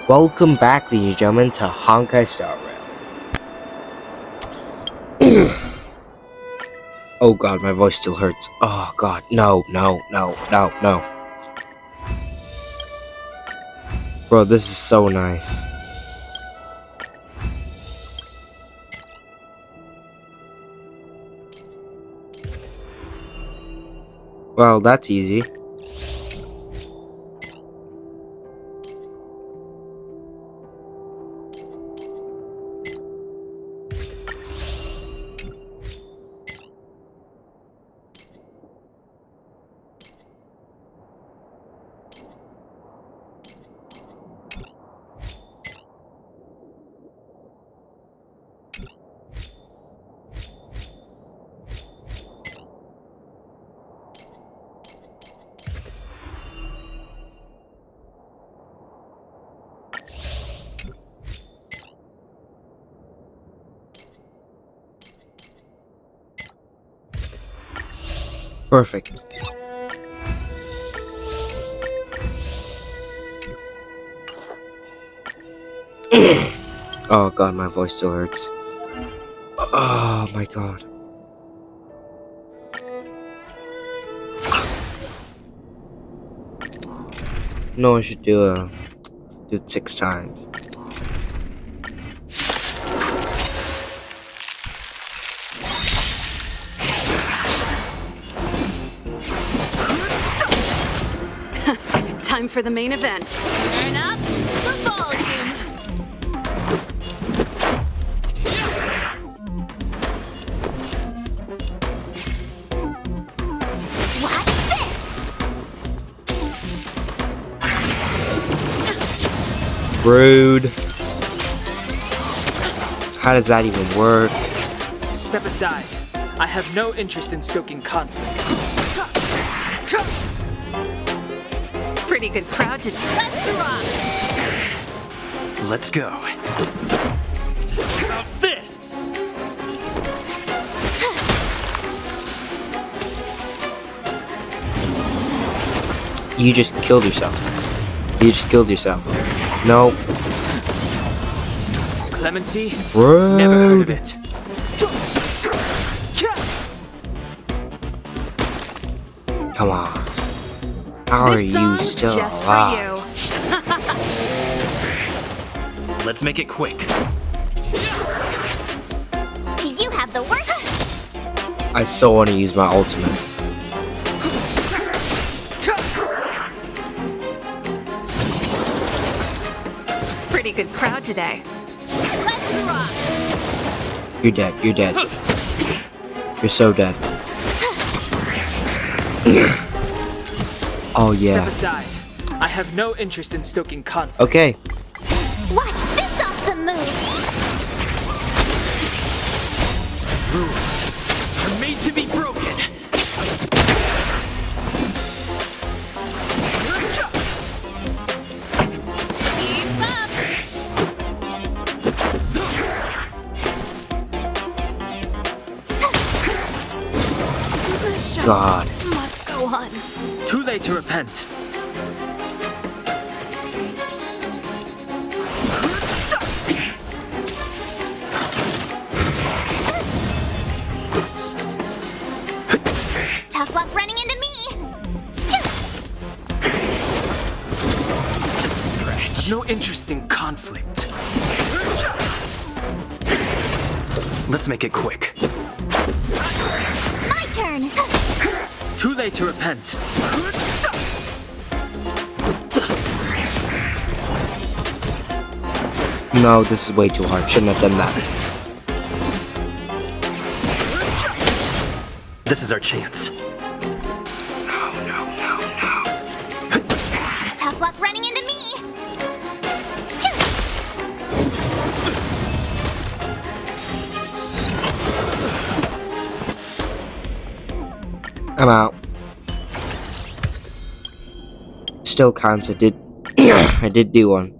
Welcome back, ladies and gentlemen, to Honkai Star Rail. Oh god, my voice still hurts. Oh god, no. Bro, this is so nice. Well, that's easy. Perfect. Oh god, my voice still hurts. Oh my god. No, I should do it 6 times. Time for the main event. Turn up the volume. What's this? Rude. How does that even work? Step aside. I have no interest in stoking conflict. Pretty good crowd today. Let's rock! Let's go. About this! You just killed yourself. No. Clemency? Rude. Never heard of it. Come on. How are This you song's still just alive? for you. Let's make it quick. You have the work. I still want to use my ultimate. Pretty good crowd today. Let's rock! You're dead. You're so dead. Oh yeah. Step aside. I have no interest in stoking conflict. Okay. Watch this awesome move! Rules are made to be broken. Keep up! The show God. must go on. Too late to repent. Tough luck running into me! Just a scratch. No interest in conflict. Let's make it quick. My turn! Too late to repent. No, this is way too hard. Shouldn't have done that. This is our chance. No. Tough luck running into me! I'm out. Still counts. I did. I did do one.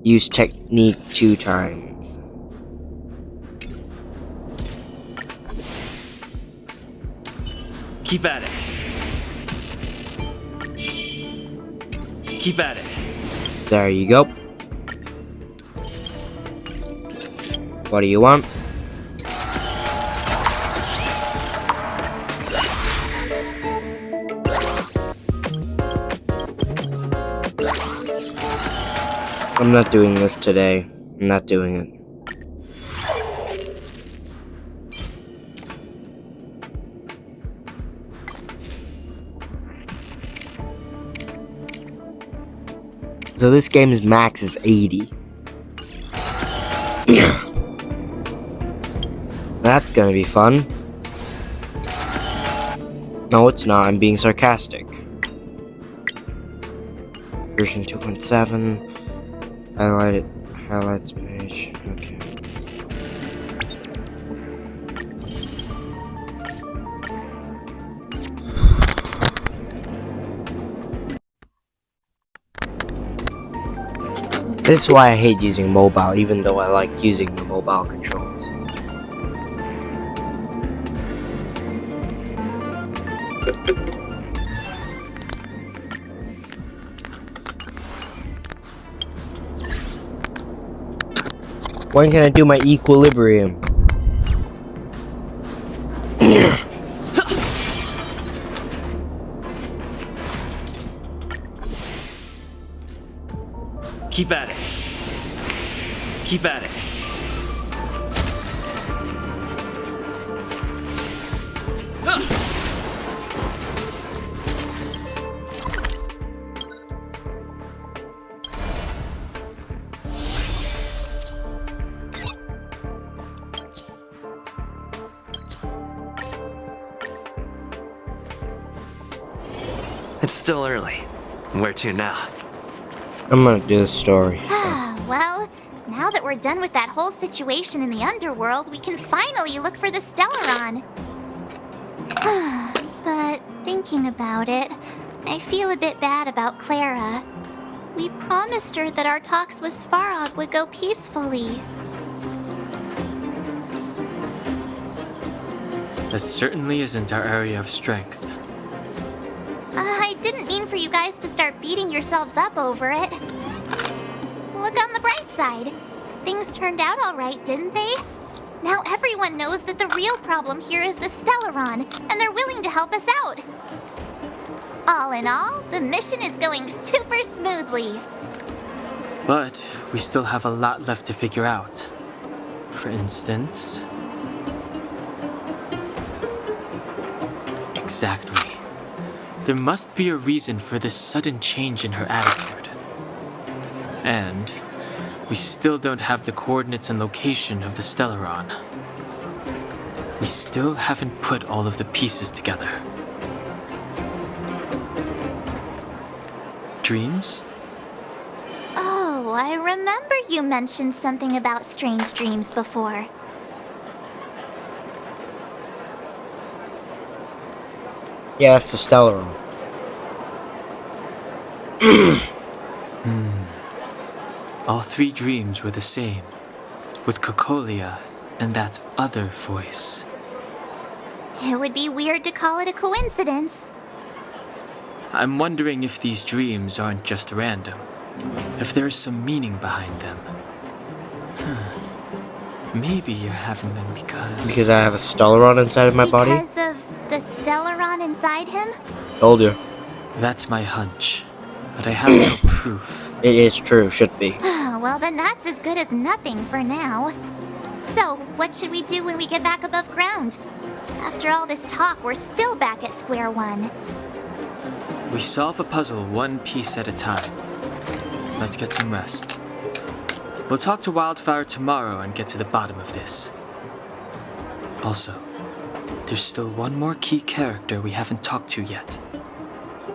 Use technique 2 times. Keep at it. Keep at it. There you go. What do you want? I'm not doing this today. I'm not doing it. So this game's max is 80. That's gonna be fun. No, it's not. I'm being sarcastic. Version 2.7. Highlights page. Okay. This is why I hate using mobile, even though I like using the mobile controls. When can I do my equilibrium? Keep at it. Keep at it. It's still early. Where to now? I'm gonna do the story. Well, now that we're done with that whole situation in the underworld, we can finally look for the Stellaron. But thinking about it, I feel a bit bad about Clara. We promised her that our talks with Svarog would go peacefully. That certainly isn't our area of strength. I didn't mean for you guys to start beating yourselves up over it. Look on the bright side. Things turned out all right, didn't they? Now everyone knows that the real problem here is the Stellaron, and they're willing to help us out. All in all, the mission is going super smoothly. But we still have a lot left to figure out. For instance... Exactly. There must be a reason for this sudden change in her attitude. And we still don't have the coordinates and location of the Stellaron. We still haven't put all of the pieces together. Dreams? Oh, I remember you mentioned something about strange dreams before. Yeah, it's the Stellaron. All three dreams were the same, with Cocolia and that other voice. It would be weird to call it a coincidence. I'm wondering if these dreams aren't just random, if there's some meaning behind them. Maybe you're having them Because I have a Stellaron inside of my body? Because of the Stellaron inside him? Told you. That's my hunch, but I have no proof. It is true, should be. Well, then that's as good as nothing for now. So, what should we do when we get back above ground? After all this talk, we're still back at square one. We solve a puzzle one piece at a time. Let's get some rest. We'll talk to Wildfire tomorrow and get to the bottom of this. Also, there's still one more key character we haven't talked to yet.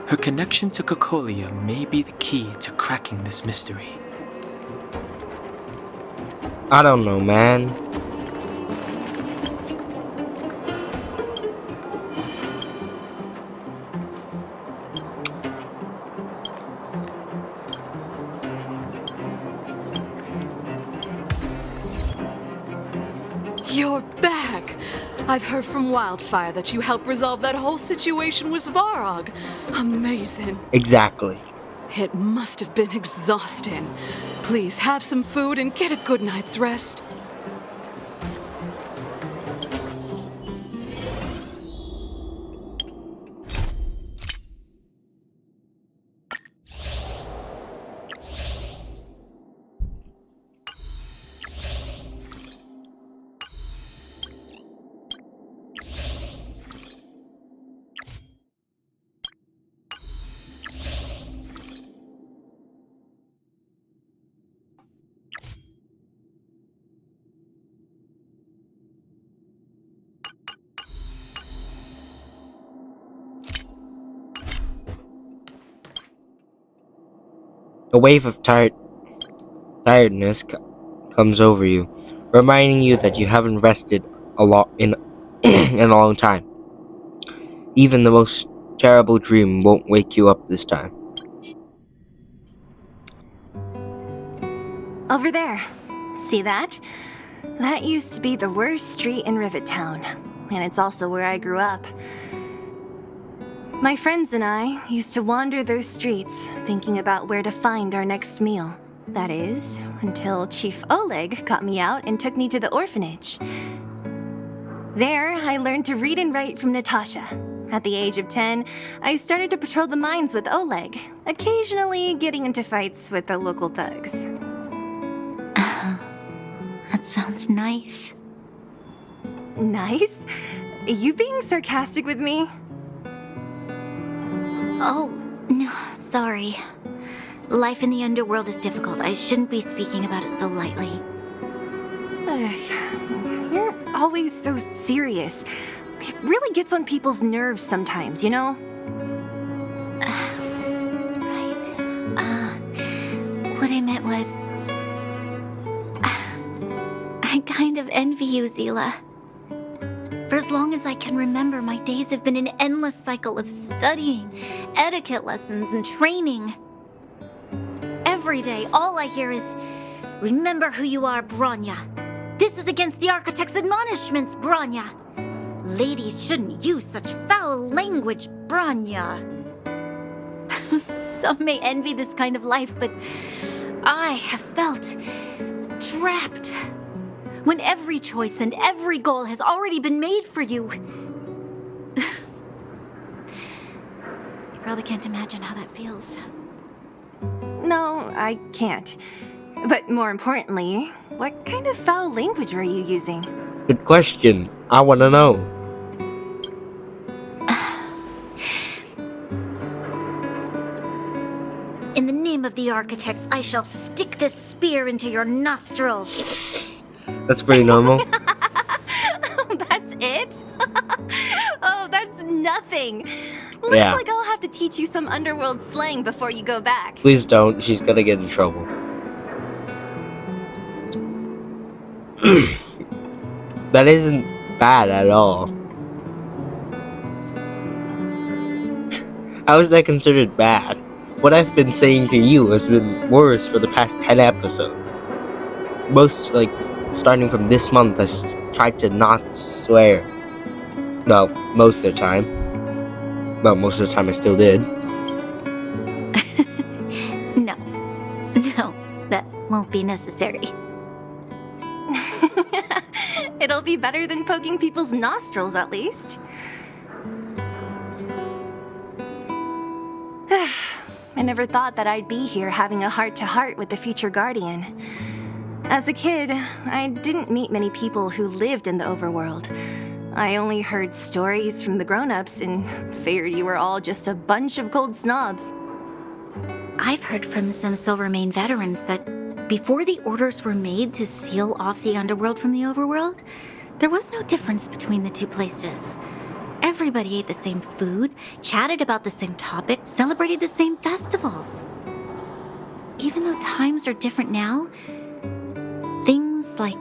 Her connection to Cocolia may be the key to cracking this mystery. I don't know, man. You're back! I've heard from Wildfire that you helped resolve that whole situation with Svarog. Amazing. Exactly. It must have been exhausting. Please have some food and get a good night's rest. A wave of tiredness comes over you, reminding you that you haven't rested a lot in in a long time. Even the most terrible dream won't wake you up this time. Over there. See that? That used to be the worst street in Rivet Town, and it's also where I grew up. My friends and I used to wander those streets, thinking about where to find our next meal. That is, until Chief Oleg got me out and took me to the orphanage. There, I learned to read and write from Natasha. At the age of 10, I started to patrol the mines with Oleg, occasionally getting into fights with the local thugs. That sounds nice. Nice? You being sarcastic with me? Oh, no, sorry. Life in the underworld is difficult. I shouldn't be speaking about it so lightly. You're always so serious. It really gets on people's nerves sometimes, you know? Right. What I meant was... I kind of envy you, Zila. For as long as I can remember, my days have been an endless cycle of studying, etiquette lessons, and training. Every day, all I hear is, "Remember who you are, Bronya. This is against the Architect's admonishments, Bronya. Ladies shouldn't use such foul language, Bronya." Some may envy this kind of life, but I have felt trapped. When every choice and every goal has already been made for you. You probably can't imagine how that feels. No, I can't. But more importantly, what kind of foul language were you using? Good question. I want to know. In the name of the Architects, I shall stick this spear into your nostrils. That's pretty normal. Oh, that's it? Oh, that's nothing. Looks Yeah. like I'll have to teach you some underworld slang before you go back. Please don't. She's gonna get in trouble. That isn't bad at all. How is that considered bad? What I've been saying to you has been worse for the past 10 episodes. Starting from this month, I tried to not swear. Well, most of the time. Well, most of the time I still did. No, that won't be necessary. It'll be better than poking people's nostrils, at least. I never thought that I'd be here having a heart-to-heart with the future Guardian. As a kid, I didn't meet many people who lived in the overworld. I only heard stories from the grown-ups and figured you were all just a bunch of cold snobs. I've heard from some Silvermane veterans that before the orders were made to seal off the underworld from the overworld, there was no difference between the two places. Everybody ate the same food, chatted about the same topics, celebrated the same festivals. Even though times are different now, things like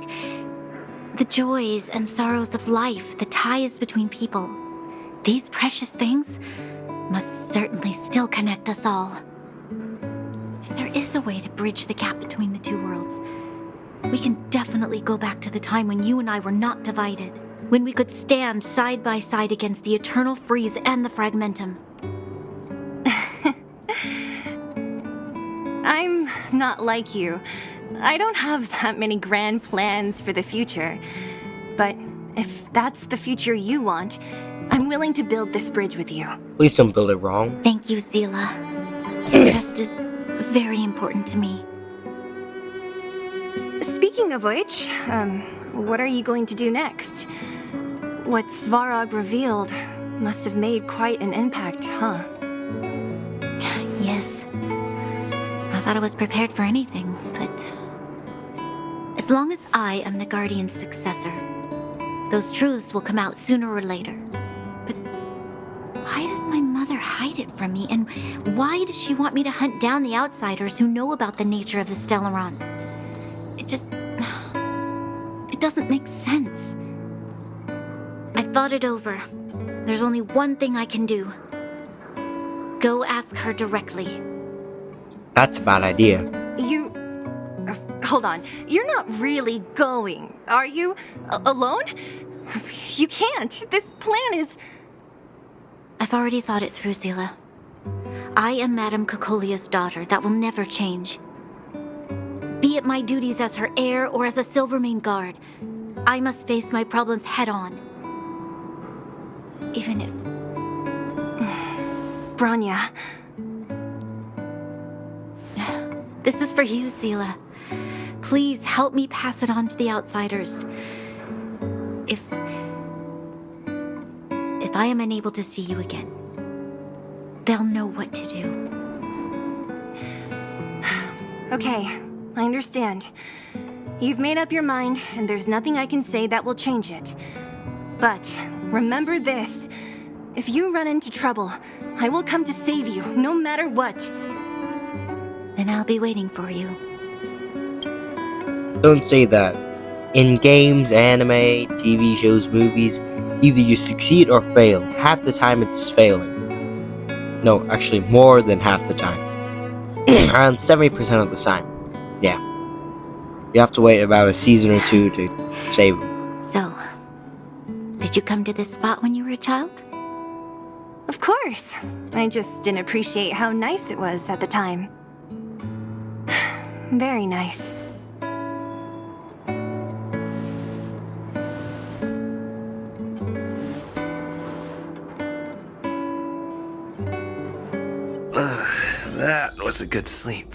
the joys and sorrows of life, the ties between people, these precious things must certainly still connect us all. If there is a way to bridge the gap between the two worlds, we can definitely go back to the time when you and I were not divided, when we could stand side by side against the Eternal Freeze and the Fragmentum. I'm not like you. I don't have that many grand plans for the future. But if that's the future you want, I'm willing to build this bridge with you. Please don't build it wrong. Thank you, Zila. Your trust is very important to me. Speaking of which, what are you going to do next? What Svarog revealed must have made quite an impact, huh? Yes. I thought I was prepared for anything, but... as long as I am the Guardian's successor, those truths will come out sooner or later. But why does my mother hide it from me? And why does she want me to hunt down the outsiders who know about the nature of the Stellaron? It doesn't make sense. I thought it over. There's only one thing I can do. Go ask her directly. That's a bad idea. Hold on. You're not really going, are you? Alone? You can't. This plan is... I've already thought it through, Zila. I am Madame Cocolia's daughter. That will never change. Be it my duties as her heir or as a Silvermane guard, I must face my problems head-on. Even if... Branya. This is for you, Zila. Please help me pass it on to the outsiders. If I am unable to see you again, they'll know what to do. Okay, I understand. You've made up your mind, and there's nothing I can say that will change it. But remember this. If you run into trouble, I will come to save you, no matter what. Then I'll be waiting for you. Don't say that. In games, anime, TV shows, movies, either you succeed or fail. Half the time it's failing. No, actually more than half the time. Around 70% of the time. Yeah. You have to wait about a season or two to save them. So, did you come to this spot when you were a child? Of course. I just didn't appreciate how nice it was at the time. Very nice. That was a good sleep.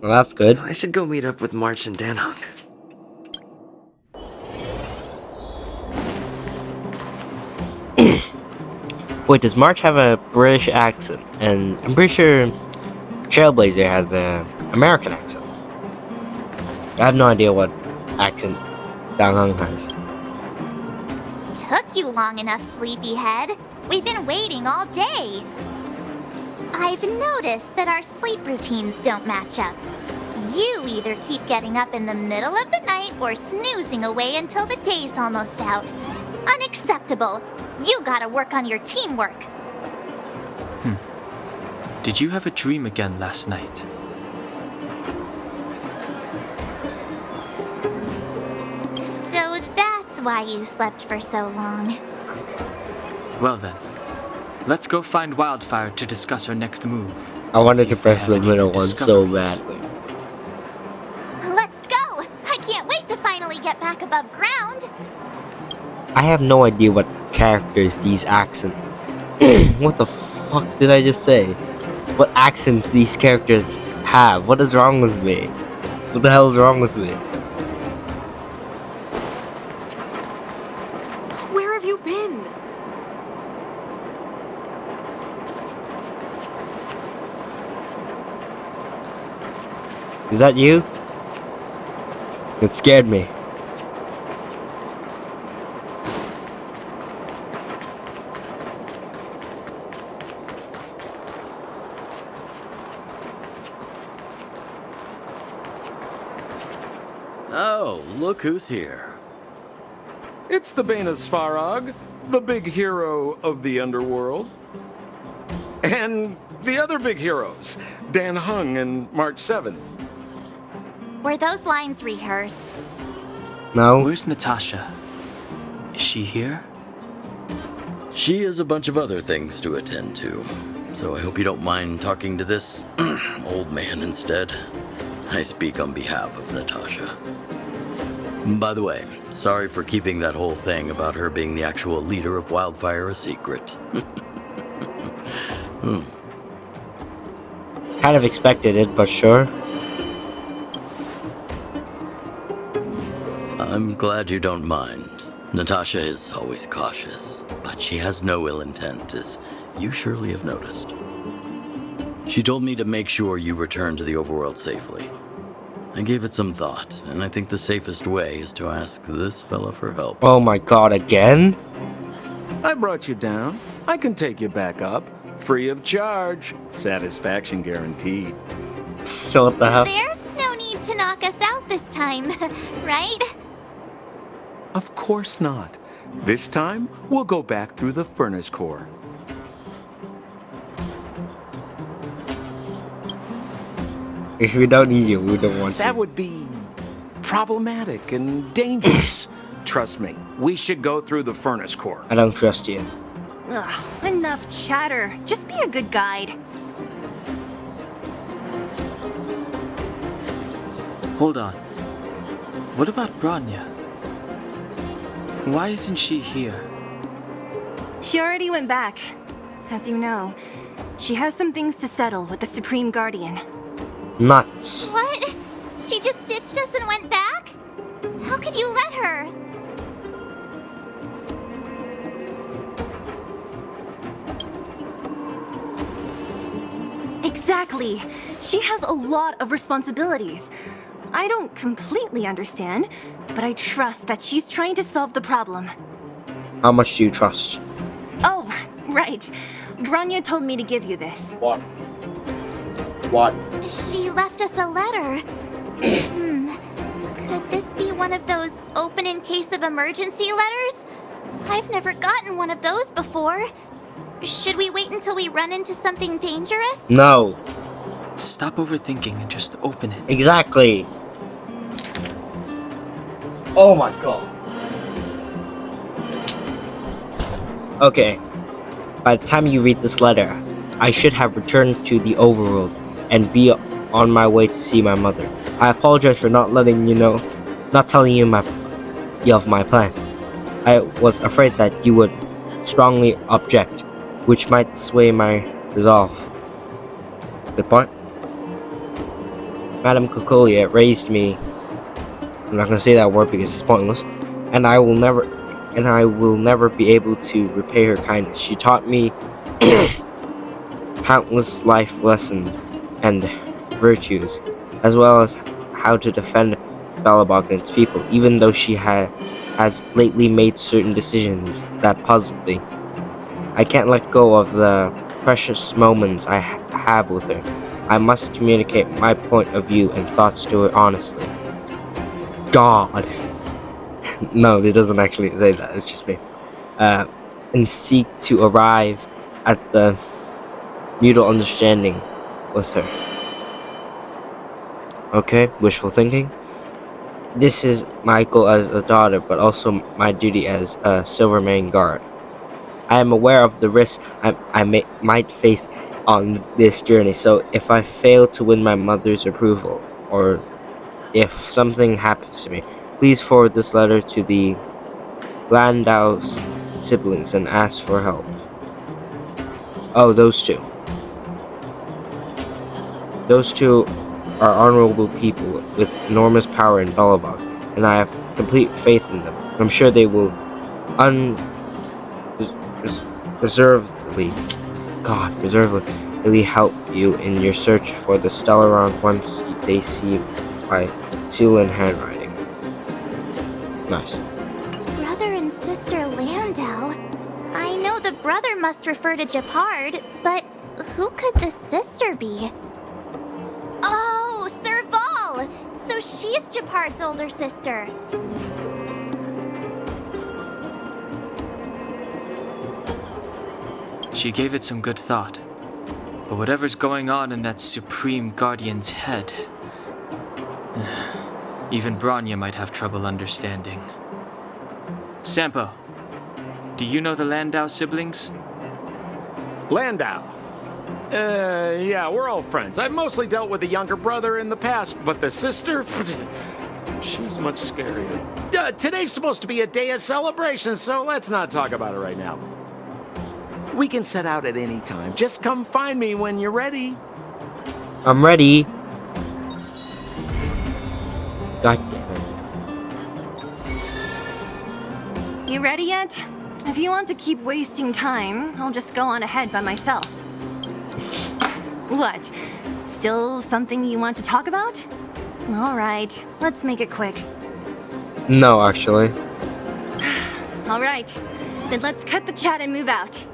Well, that's good. I should go meet up with March and Danhong. Wait, does March have a British accent? And I'm pretty sure Trailblazer has an American accent. I have no idea what accent Dangheng has. Took you long enough, sleepyhead. We've been waiting all day. I've noticed that our sleep routines don't match up. You either keep getting up in the middle of the night or snoozing away until the day's almost out. Unacceptable. You gotta work on your teamwork. Did you have a dream again last night? So that's why you slept for so long. Well then, let's go find Wildfire to discuss our next move. I wanted See to if they press have the any middle new one so discoveries. badly. Let's go! I can't wait to finally get back above ground. I have no idea what characters these accents. What the fuck did I just say? What accents these characters have? What is wrong with me? What the hell is wrong with me? Where have you been? Is that you? It scared me. Oh, look who's here. It's the Bane of Svarog, the big hero of the underworld. And the other big heroes, Dan Hung and March 7th. Were those lines rehearsed? No? Where's Natasha? Is she here? She has a bunch of other things to attend to. so I hope you don't mind talking to this old man instead. I speak on behalf of Natasha. By the way, sorry for keeping that whole thing about her being the actual leader of Wildfire a secret. Kind of expected it, but sure. I'm glad you don't mind. Natasha is always cautious, but she has no ill intent, as you surely have noticed. She told me to make sure you return to the overworld safely. I gave it some thought, and I think the safest way is to ask this fella for help. Oh my god, again? I brought you down. I can take you back up. Free of charge. Satisfaction guaranteed. So what the hell? There's no need to knock us out this time, right? Of course not. This time, we'll go back through the furnace core. If we don't need you, we don't want That you. would be problematic and dangerous. Trust me, we should go through the furnace core. I don't trust you. Ugh, enough chatter. Just be a good guide. Hold on. What about Bronya? Why isn't she here? She already went back. As you know, she has some things to settle with the Supreme Guardian. Nuts. What? She just ditched us and went back? How could you let her? Exactly. She has a lot of responsibilities. I don't completely understand, but I trust that she's trying to solve the problem. How much do you trust? Oh, right. Bronya told me to give you this. What? What? She left us a letter. Could this be one of those open in case of emergency letters? I've never gotten one of those before. Should we wait until we run into something dangerous? No. Stop overthinking and just open it. Exactly. Oh my god. Okay. By the time you read this letter, I should have returned to the overworld and be on my way to see my mother. I apologize for not telling you of my plan. I was afraid that you would strongly object, which might sway my resolve. Good point. Madame Cocolia raised me. I'm not gonna say that word because it's pointless, and I will never be able to repay her kindness. She taught me countless life lessons and virtues, as well as how to defend Belobog and its people, even though she has lately made certain decisions that puzzled me. I can't let go of the precious moments I have with her. I must communicate my point of view and thoughts to her honestly. God. No, it doesn't actually say that, it's just me. And seek to arrive at the mutual understanding with her. Okay, wishful thinking. This is my goal as a daughter, but also my duty as a Silvermane guard. I am aware of the risks I might face on this journey, so if I fail to win my mother's approval, or if something happens to me, please forward this letter to the Landau siblings and ask for help. Oh, those two. Those two are honorable people with enormous power in Belobog, and I have complete faith in them. I'm sure they will reservedly help you in your search for the Stellaron once they see my seal and handwriting. Nice. Brother and sister Landau? I know the brother must refer to Japard, but who could the sister be? Oh, Serval! So she's Japard's older sister. She gave it some good thought. But whatever's going on in that Supreme Guardian's head, even Bronya might have trouble understanding. Sampo, do you know the Landau siblings? Landau. Yeah, we're all friends. I've mostly dealt with the younger brother in the past, but the sister, she's much scarier. Today's supposed to be a day of celebration, so let's not talk about it right now. We can set out at any time. Just come find me when you're ready. I'm ready. God damn it. You ready yet? If you want to keep wasting time, I'll just go on ahead by myself. What? Still something you want to talk about? All right, let's make it quick. No, actually. All right, then let's cut the chat and move out.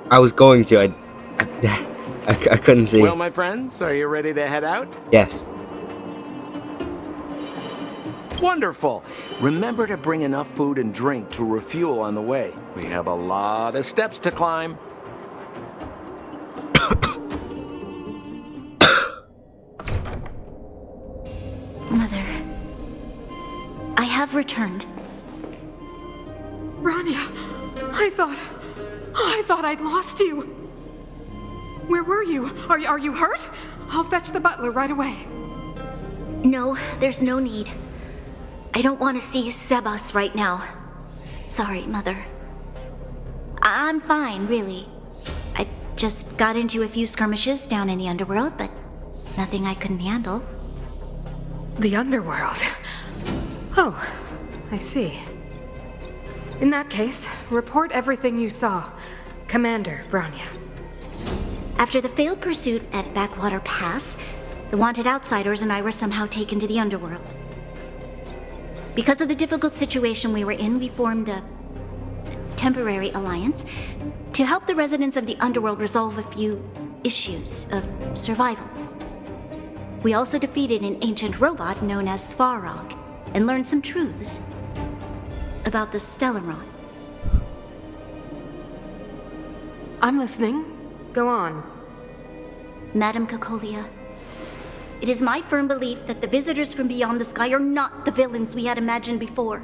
I was going to. I couldn't see. Well, my friends, are you ready to head out? Yes. Wonderful. Remember to bring enough food and drink to refuel on the way. We have a lot of steps to climb. Mother, I have returned. Bronya, I thought I'd lost you. Where were you? Are you hurt? I'll fetch the butler right away. No, there's no need. I don't want to see Sebas right now. Sorry, Mother. I'm fine, really. I just got into a few skirmishes down in the underworld, but nothing I couldn't handle. The underworld. Oh, I see. In that case, report everything you saw. Commander Bronya. After the failed pursuit at Backwater Pass, the wanted outsiders and I were somehow taken to the underworld. Because of the difficult situation we were in, we formed a temporary alliance to help the residents of the underworld resolve a few issues of survival. We also defeated an ancient robot known as Svarog and learned some truths about the Stellaron. I'm listening. Go on. Madam Cocolia, it is my firm belief that the visitors from beyond the sky are not the villains we had imagined before.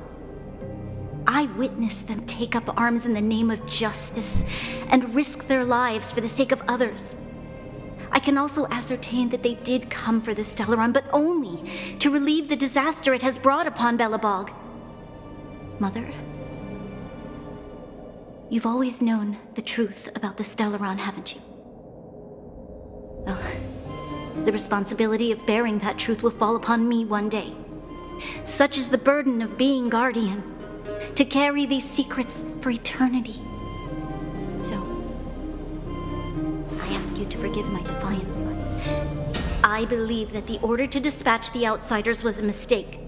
I witnessed them take up arms in the name of justice and risk their lives for the sake of others. I can also ascertain that they did come for the Stellaron, but only to relieve the disaster it has brought upon Belobog. Mother, you've always known the truth about the Stellaron, haven't you? Well, the responsibility of bearing that truth will fall upon me one day. Such is the burden of being guardian, to carry these secrets for eternity. So, I ask you to forgive my defiance, but I believe that the order to dispatch the outsiders was a mistake.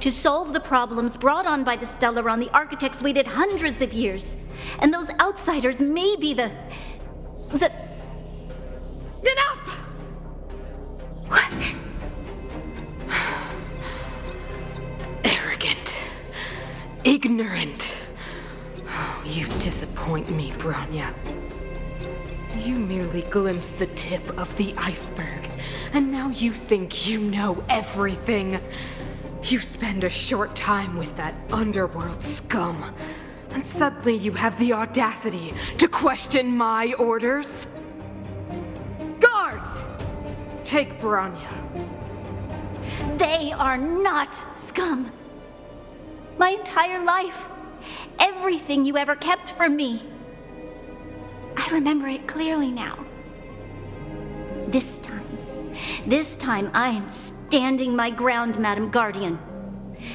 To solve the problems brought on by the Stellaron, the architects waited hundreds of years. And those outsiders may be the... Enough! What? Arrogant. Ignorant. Oh, you disappoint me, Bronya. You merely glimpsed the tip of the iceberg, and now you think you know everything. You spend a short time with that underworld scum, and suddenly you have the audacity to question my orders? Guards! Take Bronya. They are not scum. My entire life, everything you ever kept from me. I remember it clearly now. This time I am standing my ground, Madam Guardian.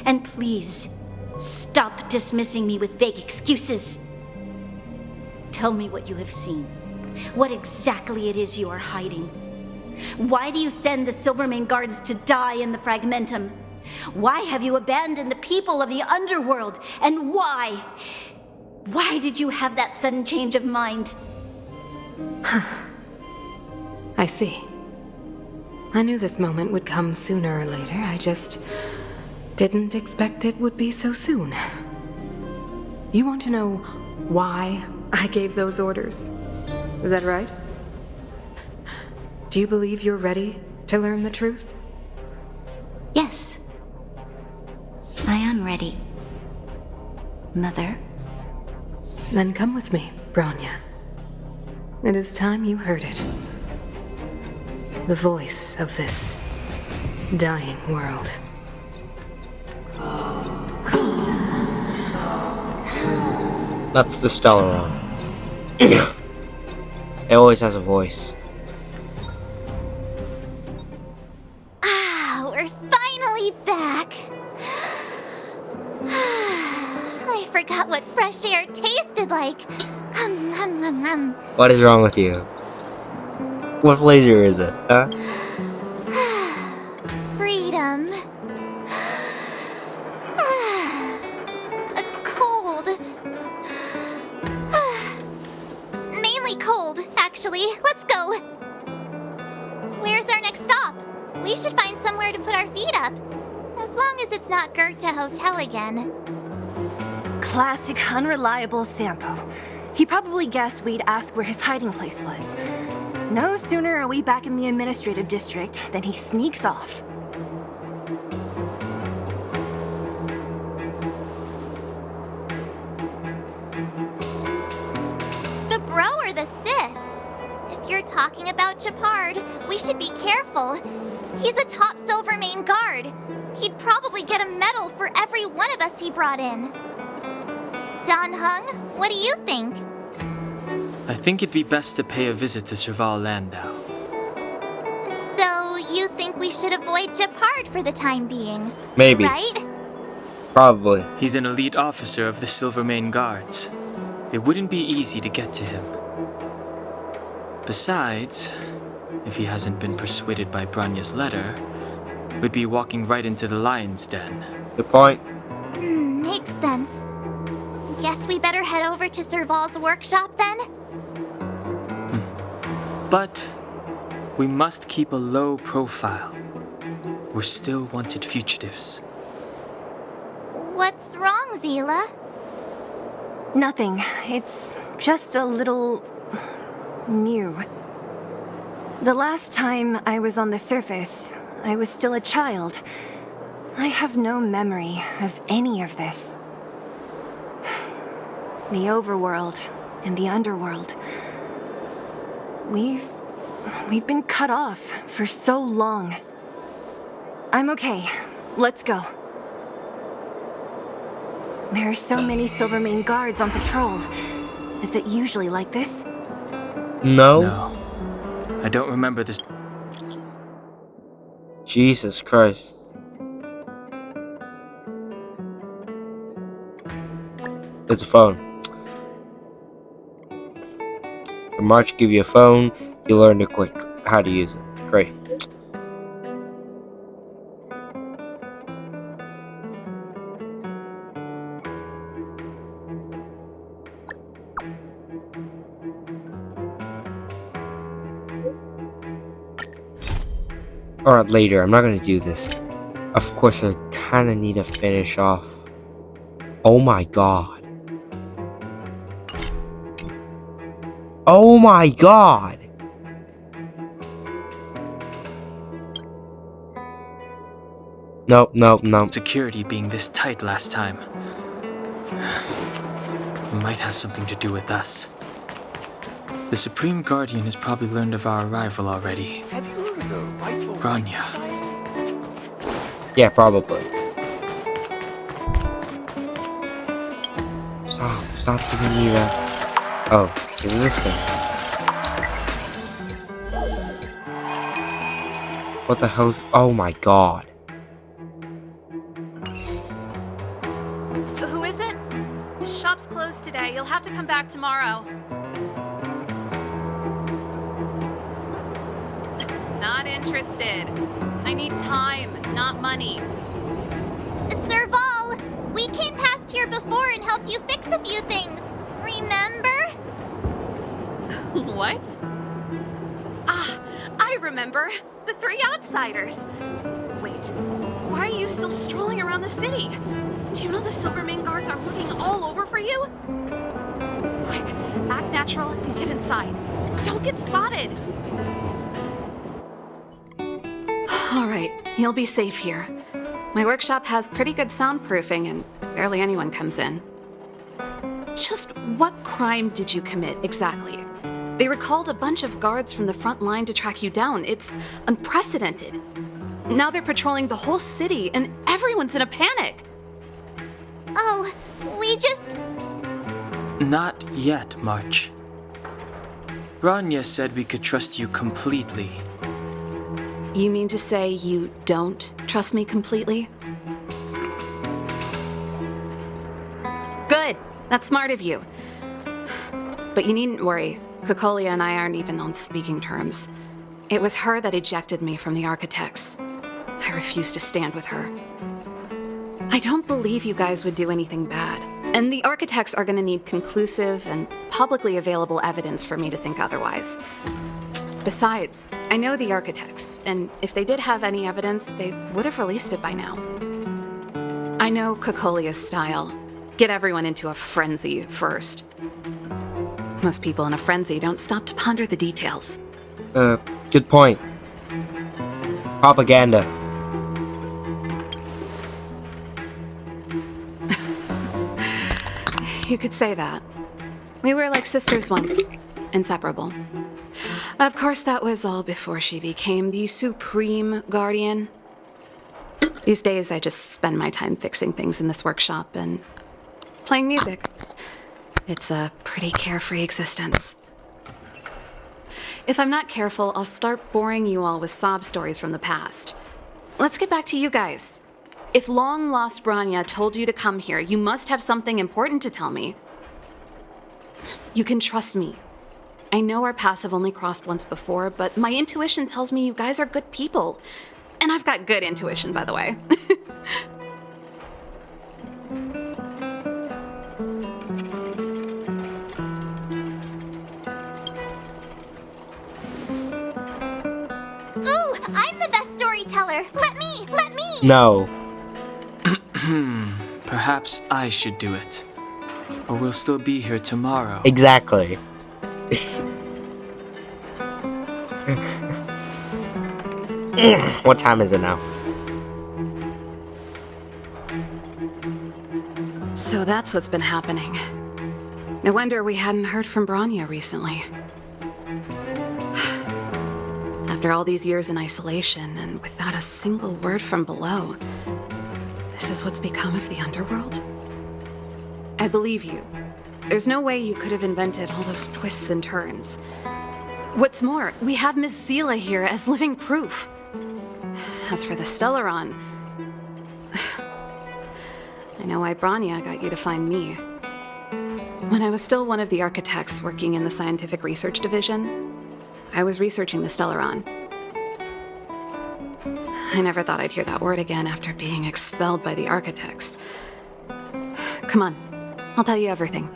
And please, stop dismissing me with vague excuses. Tell me what you have seen. What exactly it is you are hiding. Why do you send the Silvermane guards to die in the Fragmentum? Why have you abandoned the people of the underworld? And why? Why did you have that sudden change of mind? I see. I knew this moment would come sooner or later. I just didn't expect it would be so soon. You want to know why I gave those orders? Is that right? Do you believe you're ready to learn the truth? Yes. I am ready. Mother. Then come with me, Bronya. It is time you heard it. The voice of this dying world. That's the Stellaron. It always has a voice. Ah, we're finally back. I forgot what fresh air tasted like. What is wrong with you? What flavor is it, huh? Freedom. A cold. Mainly cold, actually. Let's go. Where's our next stop? We should find somewhere to put our feet up. As long as it's not Goethe Hotel again. Classic unreliable Sampo. He probably guessed we'd ask where his hiding place was. No sooner are we back in the administrative district than he sneaks off. The bro or the sis? If you're talking about Japard, we should be careful. He's a top Silvermane guard. He'd probably get a medal for every one of us he brought in. Don Hung, what do you think? I think it'd be best to pay a visit to Serval Landau. So, you think we should avoid Japard for the time being? Maybe. Right? Probably. He's an elite officer of the Silvermane Guards. It wouldn't be easy to get to him. Besides, if he hasn't been persuaded by Branya's letter, we'd be walking right into the lion's den. Good point. Makes sense. Guess we better head over to Serval's workshop then? But we must keep a low profile. We're still wanted fugitives. What's wrong, Zila? Nothing. It's just a little... new. The last time I was on the surface, I was still a child. I have no memory of any of this. The overworld and the underworld. We've been cut off for so long. I'm okay. Let's go. There are so many Silvermane guards on patrol. Is it usually like this? No. No. I don't remember this. Jesus Christ. There's a phone. The March give you a phone, you learn how to use it. Great. Alright, later. I'm not gonna do this. Of course, I kinda need to finish off. Oh my god. Oh my god! Nope. Security being this tight last time. Might have something to do with us. The Supreme Guardian has probably learned of our arrival already. Have you heard of the rightful Branya. Yeah, probably. Stop giving me that. Oh, listen. What the hell's... Oh my god. Who is it? The shop's closed today. You'll have to come back tomorrow. Not interested. I need time, not money. Serval, we came past here before and helped you fix a few things. Remember? What? Ah, I remember. The three outsiders. Wait, why are you still strolling around the city? Do you know the Silvermane guards are looking all over for you? Quick, act natural and get inside. Don't get spotted. All right, you'll be safe here. My workshop has pretty good soundproofing and barely anyone comes in. Just what crime did you commit exactly? They recalled a bunch of guards from the front line to track you down. It's unprecedented. Now they're patrolling the whole city, and everyone's in a panic. Oh, we just... Not yet, March. Bronya said we could trust you completely. You mean to say you don't trust me completely? Good. That's smart of you. But you needn't worry. Kokolia and I aren't even on speaking terms. It was her that ejected me from the Architects. I refuse to stand with her. I don't believe you guys would do anything bad. And the Architects are gonna need conclusive and publicly available evidence for me to think otherwise. Besides, I know the Architects, and if they did have any evidence, they would have released it by now. I know Kokolia's style. Get everyone into a frenzy first. Most people in a frenzy don't stop to ponder the details. Good point. Propaganda. You could say that. We were like sisters once. Inseparable. Of course, that was all before she became the Supreme Guardian. These days, I just spend my time fixing things in this workshop and playing music. It's a pretty carefree existence. If I'm not careful, I'll start boring you all with sob stories from the past. Let's get back to you guys. If long-lost Bronya told you to come here, you must have something important to tell me. You can trust me. I know our paths have only crossed once before, but my intuition tells me you guys are good people. And I've got good intuition, by the way. Ooh, I'm the best storyteller! Let me! No. Perhaps I should do it. Or we'll still be here tomorrow. Exactly. What time is it now? So that's what's been happening. No wonder we hadn't heard from Bronya recently. After all these years in isolation and without a single word from below, this is what's become of the underworld? I believe you. There's no way you could have invented all those twists and turns. What's more, we have Miss Zila here as living proof. As for the Stellaron, I know why Bronya got you to find me. When I was still one of the architects working in the scientific research division, I was researching the Stellaron. I never thought I'd hear that word again after being expelled by the architects. Come on, I'll tell you everything.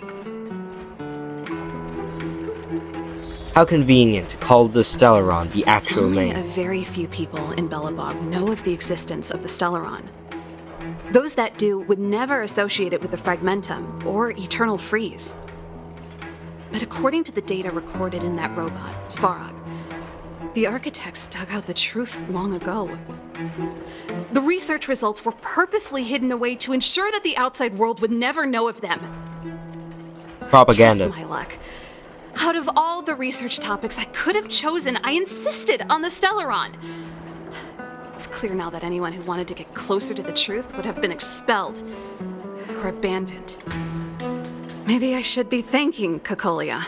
How convenient to call the Stellaron the actual Only name. a very few people in Belobog know of the existence of the Stellaron. Those that do would never associate it with the Fragmentum or Eternal Freeze. But according to the data recorded in that robot, Svarog, the architects dug out the truth long ago. The research results were purposely hidden away to ensure that the outside world would never know of them. Propaganda. Just my luck. Out of all the research topics I could have chosen, I insisted on the Stellaron. It's clear now that anyone who wanted to get closer to the truth would have been expelled or abandoned. Maybe I should be thanking Kokolia.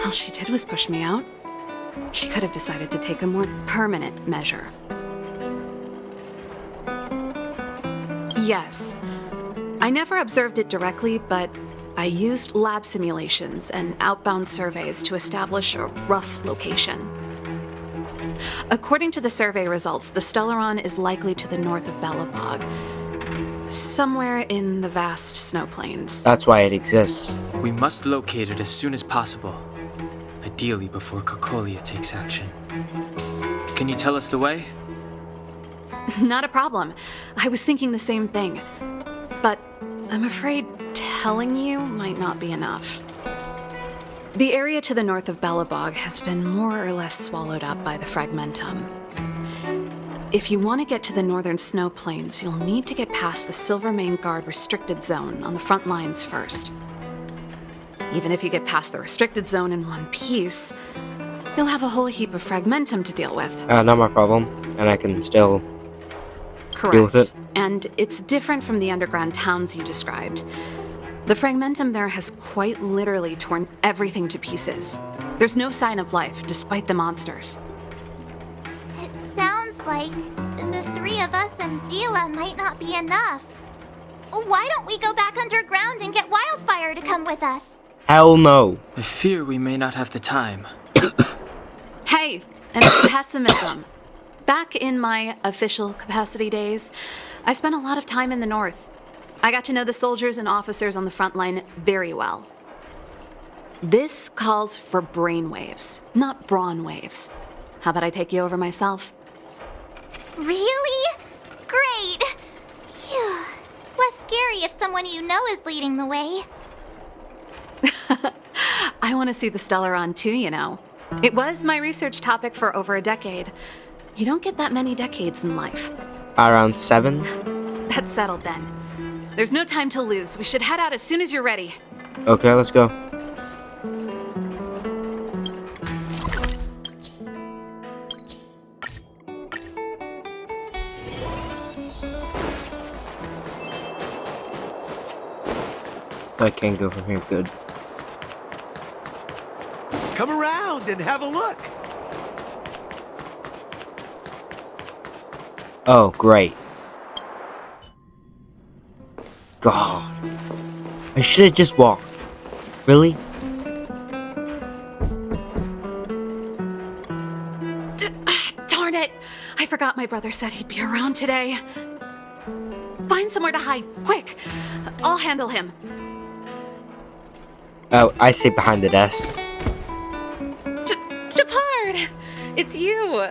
All she did was push me out. She could have decided to take a more permanent measure. Yes, I never observed it directly, but I used lab simulations and outbound surveys to establish a rough location. According to the survey results, the Stellaron is likely to the north of Belobog, somewhere in the vast snow plains. That's why it exists. We must locate it as soon as possible. Ideally before Kokolia takes action. Can you tell us the way? Not a problem. I was thinking the same thing. But I'm afraid telling you might not be enough. The area to the north of Belobog has been more or less swallowed up by the Fragmentum. If you want to get to the northern snow plains, you'll need to get past the Silvermane Guard restricted zone on the front lines first. Even if you get past the restricted zone in one piece, you'll have a whole heap of fragmentum to deal with. Not my problem, and I can still Correct. deal with it. And it's different from the underground towns you described. The fragmentum there has quite literally torn everything to pieces. There's no sign of life, despite the monsters. It sounds like the three of us and Zila might not be enough. Why don't we go back underground and get Wildfire to come with us? Hell no. I fear we may not have the time. Hey, enough pessimism. Back in my official capacity days, I spent a lot of time in the north. I got to know the soldiers and officers on the front line very well. This calls for brainwaves, not brawn waves. How about I take you over myself? Really? Great! Phew. It's less scary if someone you know is leading the way. I want to see the Stellaron too, you know. It was my research topic for over a decade. You don't get that many decades in life. Around 7? That's settled then. There's no time to lose. We should head out as soon as you're ready. Okay, let's go. I can't go from here, good. Come around and have a look. Oh, great. God. I should have just walked. Really? Darn it! I forgot my brother said he'd be around today. Find somewhere to hide, quick! I'll handle him. Oh, I say behind the desk. Japard! It's you!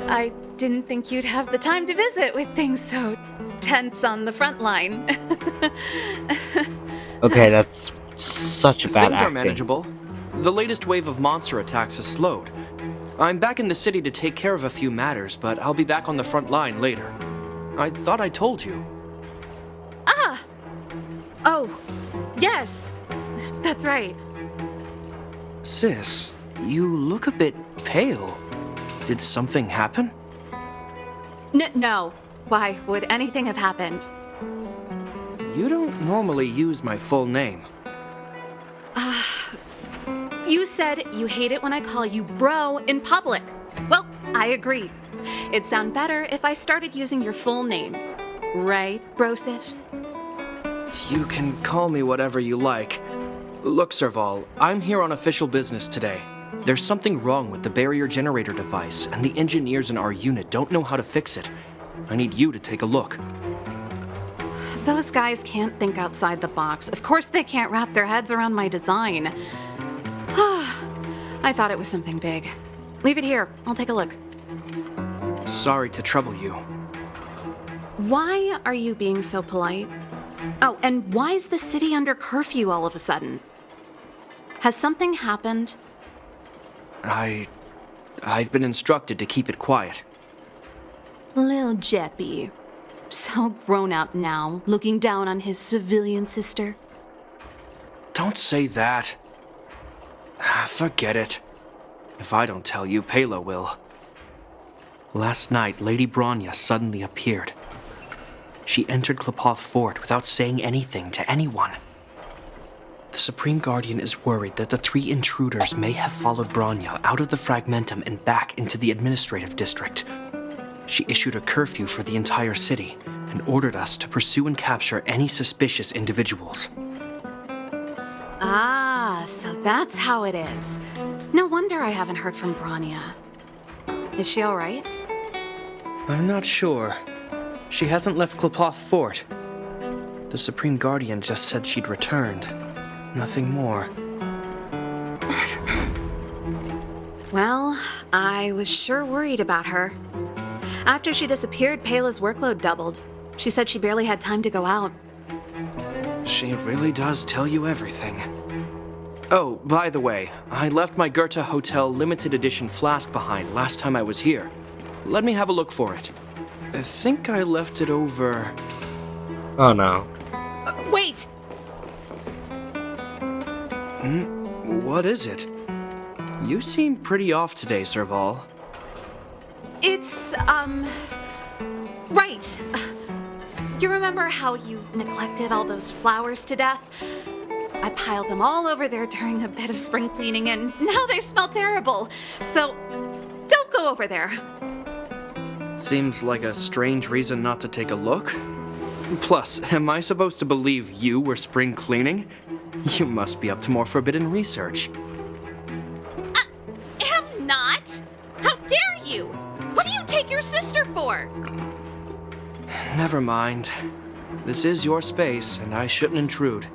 I didn't think you'd have the time to visit with things so tense on the front line. Okay, that's such a bad Things are acting. manageable. The latest wave of monster attacks has slowed. I'm back in the city to take care of a few matters, but I'll be back on the front line later. I thought I told you. Ah! Oh, yes! That's right. Sis, you look a bit pale. Did something happen? No. Why would anything have happened? You don't normally use my full name. You said you hate it when I call you bro in public. Well, I agree. It'd sound better if I started using your full name. Right, Brosif? You can call me whatever you like. Look, Serval, I'm here on official business today. There's something wrong with the barrier generator device, and the engineers in our unit don't know how to fix it. I need you to take a look. Those guys can't think outside the box. Of course they can't wrap their heads around my design. I thought it was something big. Leave it here. I'll take a look. Sorry to trouble you. Why are you being so polite? Oh, and why is the city under curfew all of a sudden? Has something happened? I've been instructed to keep it quiet. Lil Jeppy. So grown up now, looking down on his civilian sister. Don't say that. Forget it. If I don't tell you, Palo will. Last night, Lady Bronya suddenly appeared. She entered Klapoth Fort without saying anything to anyone. The Supreme Guardian is worried that the 3 intruders may have followed Bronya out of the Fragmentum and back into the administrative district. She issued a curfew for the entire city and ordered us to pursue and capture any suspicious individuals. Ah, so that's how it is. No wonder I haven't heard from Bronya. Is she alright? I'm not sure. She hasn't left Klapoth Fort. The Supreme Guardian just said she'd returned. Nothing more. Well, I was sure worried about her. After she disappeared, Pela's workload doubled. She said she barely had time to go out. She really does tell you everything. Oh, by the way, I left my Goethe Hotel limited edition flask behind last time I was here. Let me have a look for it. I think I left it over... Oh no. Wait! What is it? You seem pretty off today, Serval. It's, right. You remember how you neglected all those flowers to death? I piled them all over there during a bit of spring cleaning, and now they smell terrible. So, don't go over there. Seems like a strange reason not to take a look. Plus, am I supposed to believe you were spring cleaning? You must be up to more forbidden research. Am not! How dare you! What do you take your sister for? Never mind. This is your space, and I shouldn't intrude.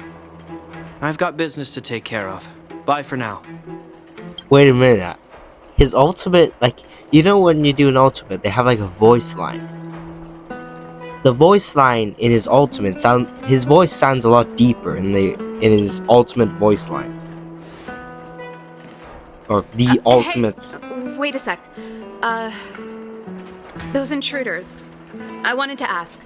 I've got business to take care of. Bye for now. Wait a minute. His ultimate, like, you know when you do an ultimate, they have like a voice line. The voice line in his ultimate his voice sounds a lot deeper in his ultimate voice line. Or the ultimate. Hey, wait a sec. Those intruders. I wanted to ask,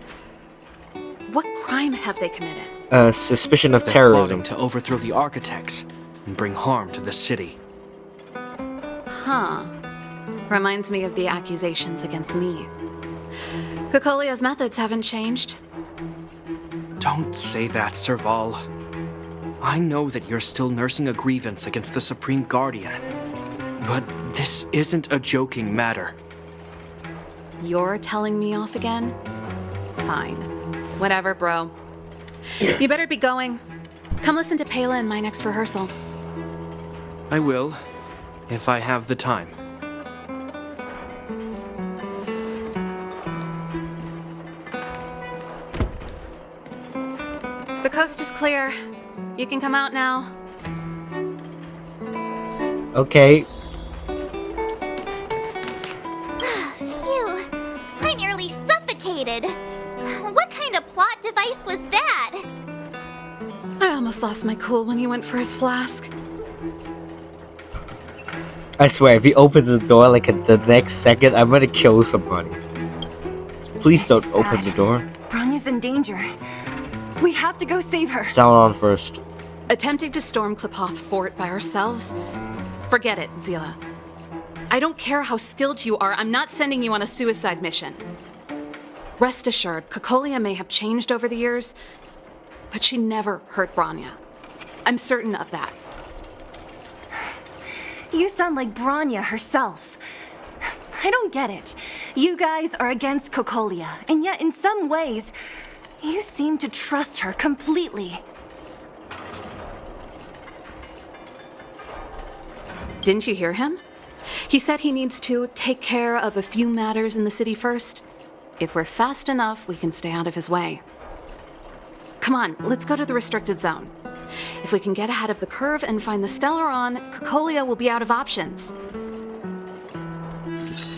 what crime have they committed? Suspicion of They're terrorism. plotting to overthrow the architects and bring harm to the city. Huh. Reminds me of the accusations against me. Kokolia's methods haven't changed. Don't say that, Serval. I know that you're still nursing a grievance against the Supreme Guardian. But this isn't a joking matter. You're telling me off again? Fine. Whatever, bro. You better be going. Come listen to Pela in my next rehearsal. I will, if I have the time. The coast is clear. You can come out now. Okay. Phew, I nearly suffocated. What kind of plot device was that? I almost lost my cool when he went for his flask. I swear, if he opens the door like at the next second, I'm gonna kill somebody. Please don't open the door. Bronya's in danger. We have to go save her. Sauron first. Attempting to storm Klipoth Fort by ourselves? Forget it, Zila. I don't care how skilled you are, I'm not sending you on a suicide mission. Rest assured, Kokolia may have changed over the years, but she never hurt Bronya. I'm certain of that. You sound like Bronya herself. I don't get it. You guys are against Kokolia, and yet in some ways, you seem to trust her completely. Didn't you hear him? He said he needs to take care of a few matters in the city first. If we're fast enough, we can stay out of his way. Come on, let's go to the restricted zone. If we can get ahead of the curve and find the Stellaron, Kokolia will be out of options.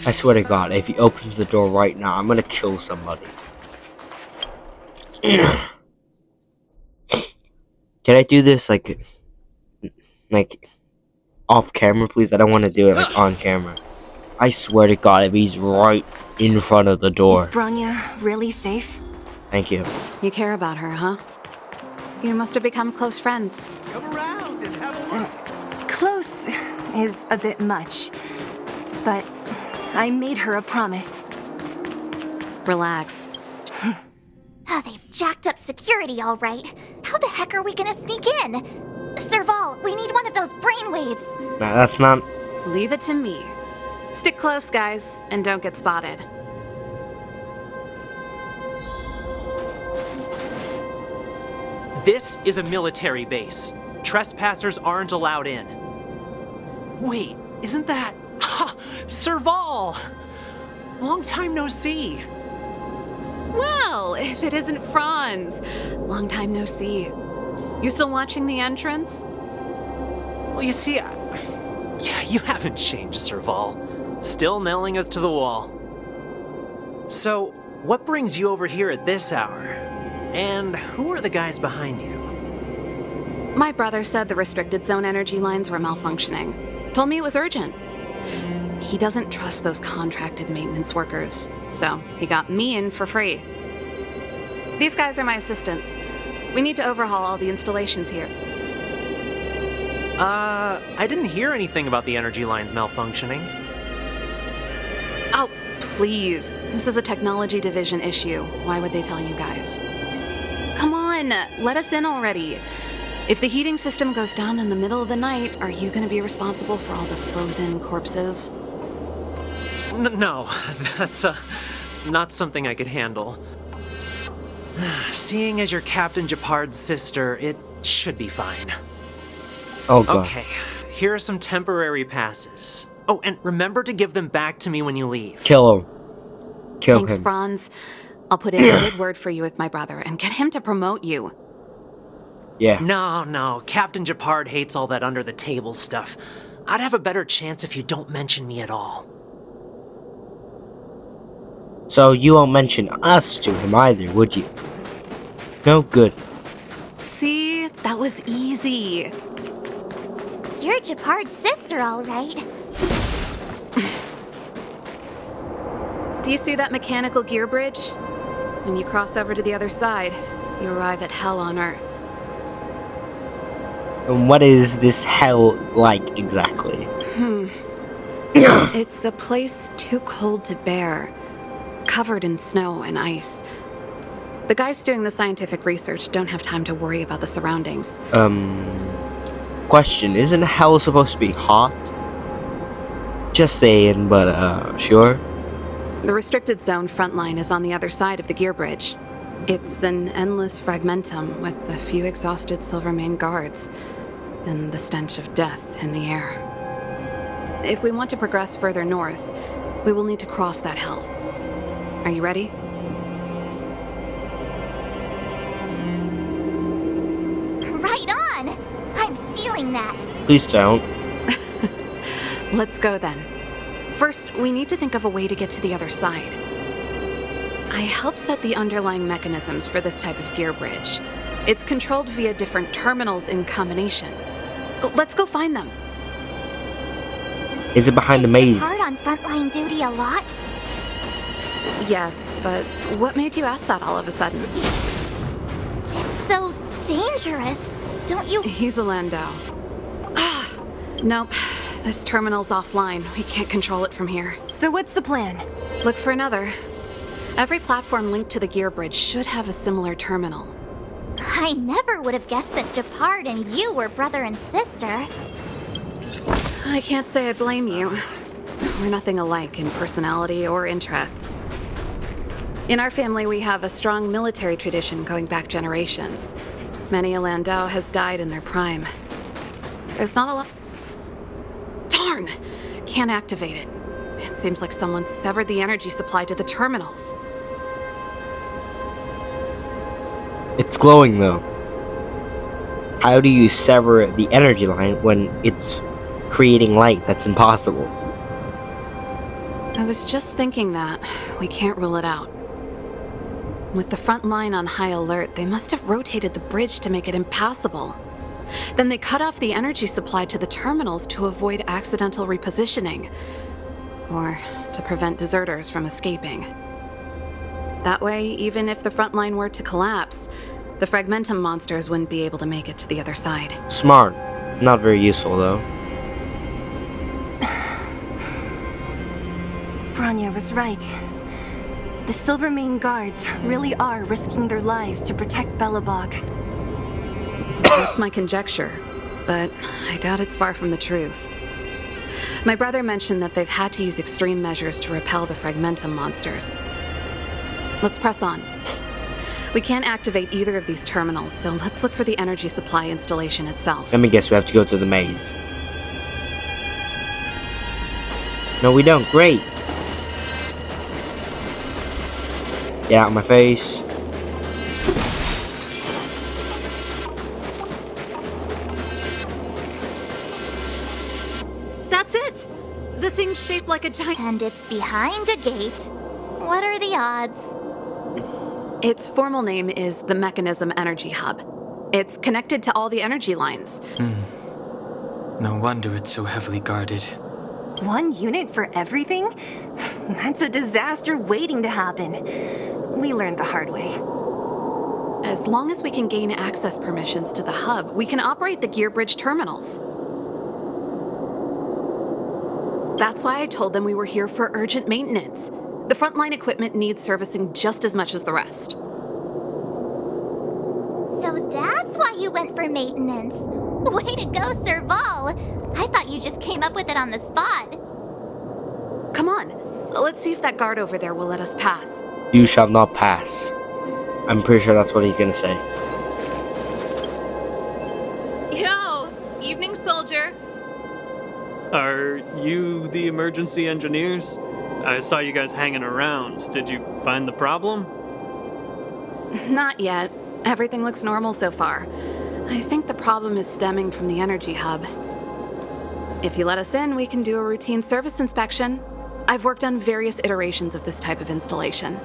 I swear to God, if he opens the door right now, I'm gonna kill somebody. Can I do this like off camera, please? I don't want to do it like on camera. I swear to God, if he's right in front of the door. Is Bronya really safe? Thank you. You care about her, huh? You must have become close friends. Come around and have a look. Close is a bit much, but I made her a promise. Relax. Oh, they've jacked up security all right. How the heck are we gonna sneak in? Serval, we need one of those brainwaves. Nah, that's not... Leave it to me. Stick close, guys, and don't get spotted. This is a military base. Trespassers aren't allowed in. Wait, isn't that... Ha! Serval! Long time no see. Well, if it isn't Franz. Long time no see. You still watching the entrance? Well, you see, you haven't changed, Serval. Still nailing us to the wall. So, what brings you over here at this hour? And who are the guys behind you? My brother said the restricted zone energy lines were malfunctioning. Told me it was urgent. He doesn't trust those contracted maintenance workers, so he got me in for free. These guys are my assistants. We need to overhaul all the installations here. I didn't hear anything about the energy lines malfunctioning. Oh, please. This is a technology division issue. Why would they tell you guys? Come on, let us in already. If the heating system goes down in the middle of the night, are you going to be responsible for all the frozen corpses? No, that's not something I could handle. Seeing as you're Captain Japard's sister, it should be fine. Oh god. Okay, here are some temporary passes. Oh, and remember to give them back to me when you leave. Kill him. Kill Thanks, him. Franz. I'll put in a good word for you with my brother and get him to promote you. Yeah. No, Captain Japard hates all that under-the-table stuff. I'd have a better chance if you don't mention me at all. So you won't mention us to him either, would you? No good. See? That was easy. You're Japard's sister, all right. Do you see that mechanical gear bridge? When you cross over to the other side, you arrive at Hell on Earth. And what is this hell like exactly? It's a place too cold to bear, covered in snow and ice. The guys doing the scientific research don't have time to worry about the surroundings. Question, isn't hell supposed to be hot? Just saying, but sure. The restricted zone front line is on the other side of the gear bridge. It's an endless fragmentum with a few exhausted Silvermane guards and the stench of death in the air. If we want to progress further north, we will need to cross that hell. Are you ready? Right on! I'm stealing that. Please don't. Let's go then. First, we need to think of a way to get to the other side. I helped set the underlying mechanisms for this type of gear bridge. It's controlled via different terminals in combination. Let's go find them. Is it behind the maze? Is Japard on frontline duty a lot? Yes, but what made you ask that all of a sudden? It's so dangerous. Don't you? He's a Landau. Nope. This terminal's offline. We can't control it from here. So what's the plan? Look for another. Every platform linked to the gear bridge should have a similar terminal. I never would have guessed that Japard and you were brother and sister. I can't say I blame you. We're nothing alike in personality or interests. In our family, we have a strong military tradition going back generations. Many a Landau has died in their prime. There's not a lot... Darn! Can't activate it. It seems like someone severed the energy supply to the terminals. It's glowing though. How do you sever the energy line when it's creating light? That's impossible. I was just thinking that. We can't rule it out. With the front line on high alert, they must have rotated the bridge to make it impassable. Then they cut off the energy supply to the terminals to avoid accidental repositioning, or to prevent deserters from escaping. That way, even if the front line were to collapse, the Fragmentum monsters wouldn't be able to make it to the other side. Smart. Not very useful though. Bronya was right. The Silvermane guards really are risking their lives to protect Belobog. That's my conjecture, but I doubt it's far from the truth. My brother mentioned that they've had to use extreme measures to repel the Fragmentum monsters. Let's press on. We can't activate either of these terminals, so let's look for the energy supply installation itself. Let me guess, we have to go to the maze. No, we don't. Great. Get out of my face. That's it! The thing's shaped like a giant... And it's behind a gate. What are the odds? Its formal name is the Mechanism Energy Hub. It's connected to all the energy lines. No wonder it's so heavily guarded. One unit for everything? That's a disaster waiting to happen. We learned the hard way. As long as we can gain access permissions to the hub, we can operate the gear bridge terminals. That's why I told them we were here for urgent maintenance. The frontline equipment needs servicing just as much as the rest. So that's why you went for maintenance. Way to go, Serval. I thought you just came up with it on the spot. Come on, let's see if that guard over there will let us pass. You shall not pass. I'm pretty sure that's what he's gonna say. Yo, evening soldier. Are you the emergency engineers? I saw you guys hanging around. Did you find the problem? Not yet. Everything looks normal so far. I think the problem is stemming from the energy hub. If you let us in, we can do a routine service inspection. I've worked on various iterations of this type of installation.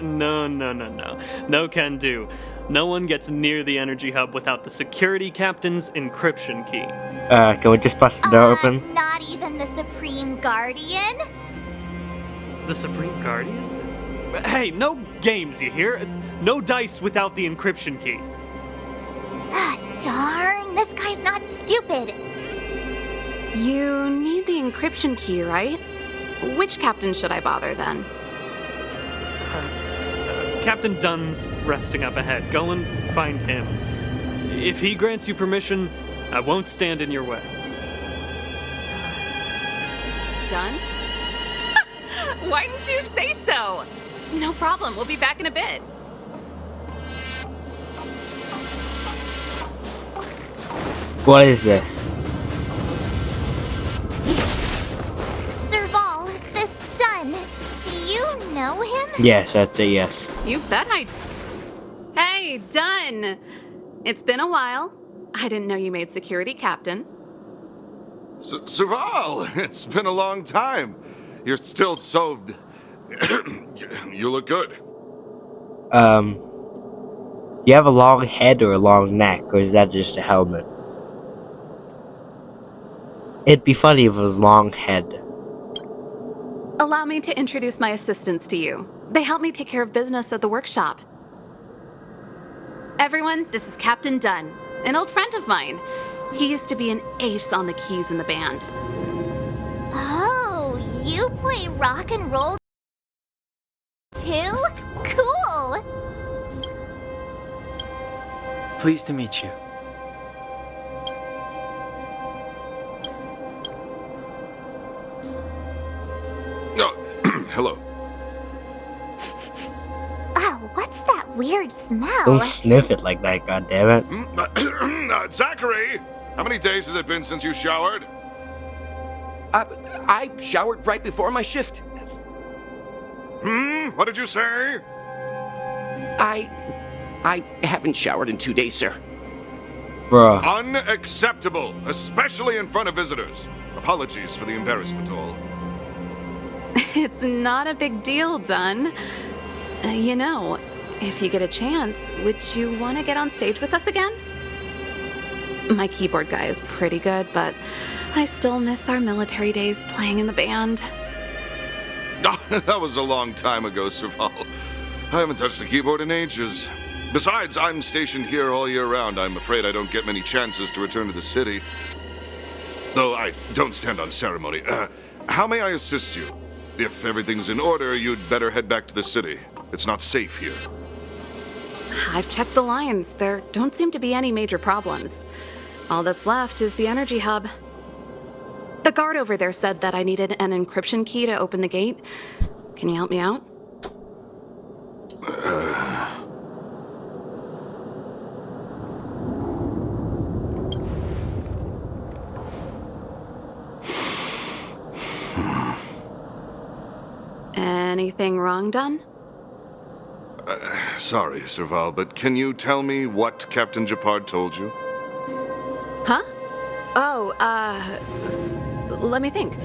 No. No can do. No one gets near the energy hub without the security captain's encryption key. Can we just bust the door open? Not even the Supreme Guardian? The Supreme Guardian? Hey, no games, you hear? No dice without the encryption key. Ah, darn, this guy's not stupid. You need the encryption key, right? Which captain should I bother then? Captain Dunn's resting up ahead. Go and find him. If he grants you permission, I won't stand in your way. Dunn? Why didn't you say so? No problem, we'll be back in a bit. What is this? Serval, this Dunn, do you know him? Yes, that's a yes. You bet I... Hey, Dunn! It's been a while. I didn't know you made security captain. Serval, it's been a long time. You're still so... You look good. You have a long head or a long neck, or is that just a helmet? It'd be funny if it was long head. Allow me to introduce my assistants to you. They help me take care of business at the workshop. Everyone, this is Captain Dunn, an old friend of mine. He used to be an ace on the keys in the band. Oh, you play rock and roll too? Cool! Pleased to meet you. Hello. Oh, what's that weird smell? Don't sniff it like that, goddammit. Zachary! How many days has it been since you showered? I showered right before my shift. What did you say? I haven't showered in 2 days, sir. Bruh. Unacceptable, especially in front of visitors. Apologies for the embarrassment all. It's not a big deal, Dunn. You know, if you get a chance, would you want to get on stage with us again? My keyboard guy is pretty good, but I still miss our military days playing in the band. That was a long time ago, Serval. I haven't touched a keyboard in ages. Besides, I'm stationed here all year round. I'm afraid I don't get many chances to return to the city. Though I don't stand on ceremony. How may I assist you? If everything's in order, you'd better head back to the city. It's not safe here. I've checked the lines. There don't seem to be any major problems. All that's left is the energy hub. The guard over there said that I needed an encryption key to open the gate. Can you help me out? Anything wrong, Dunn? Sorry, Serval, but can you tell me what Captain Japard told you? Huh? Oh, let me think.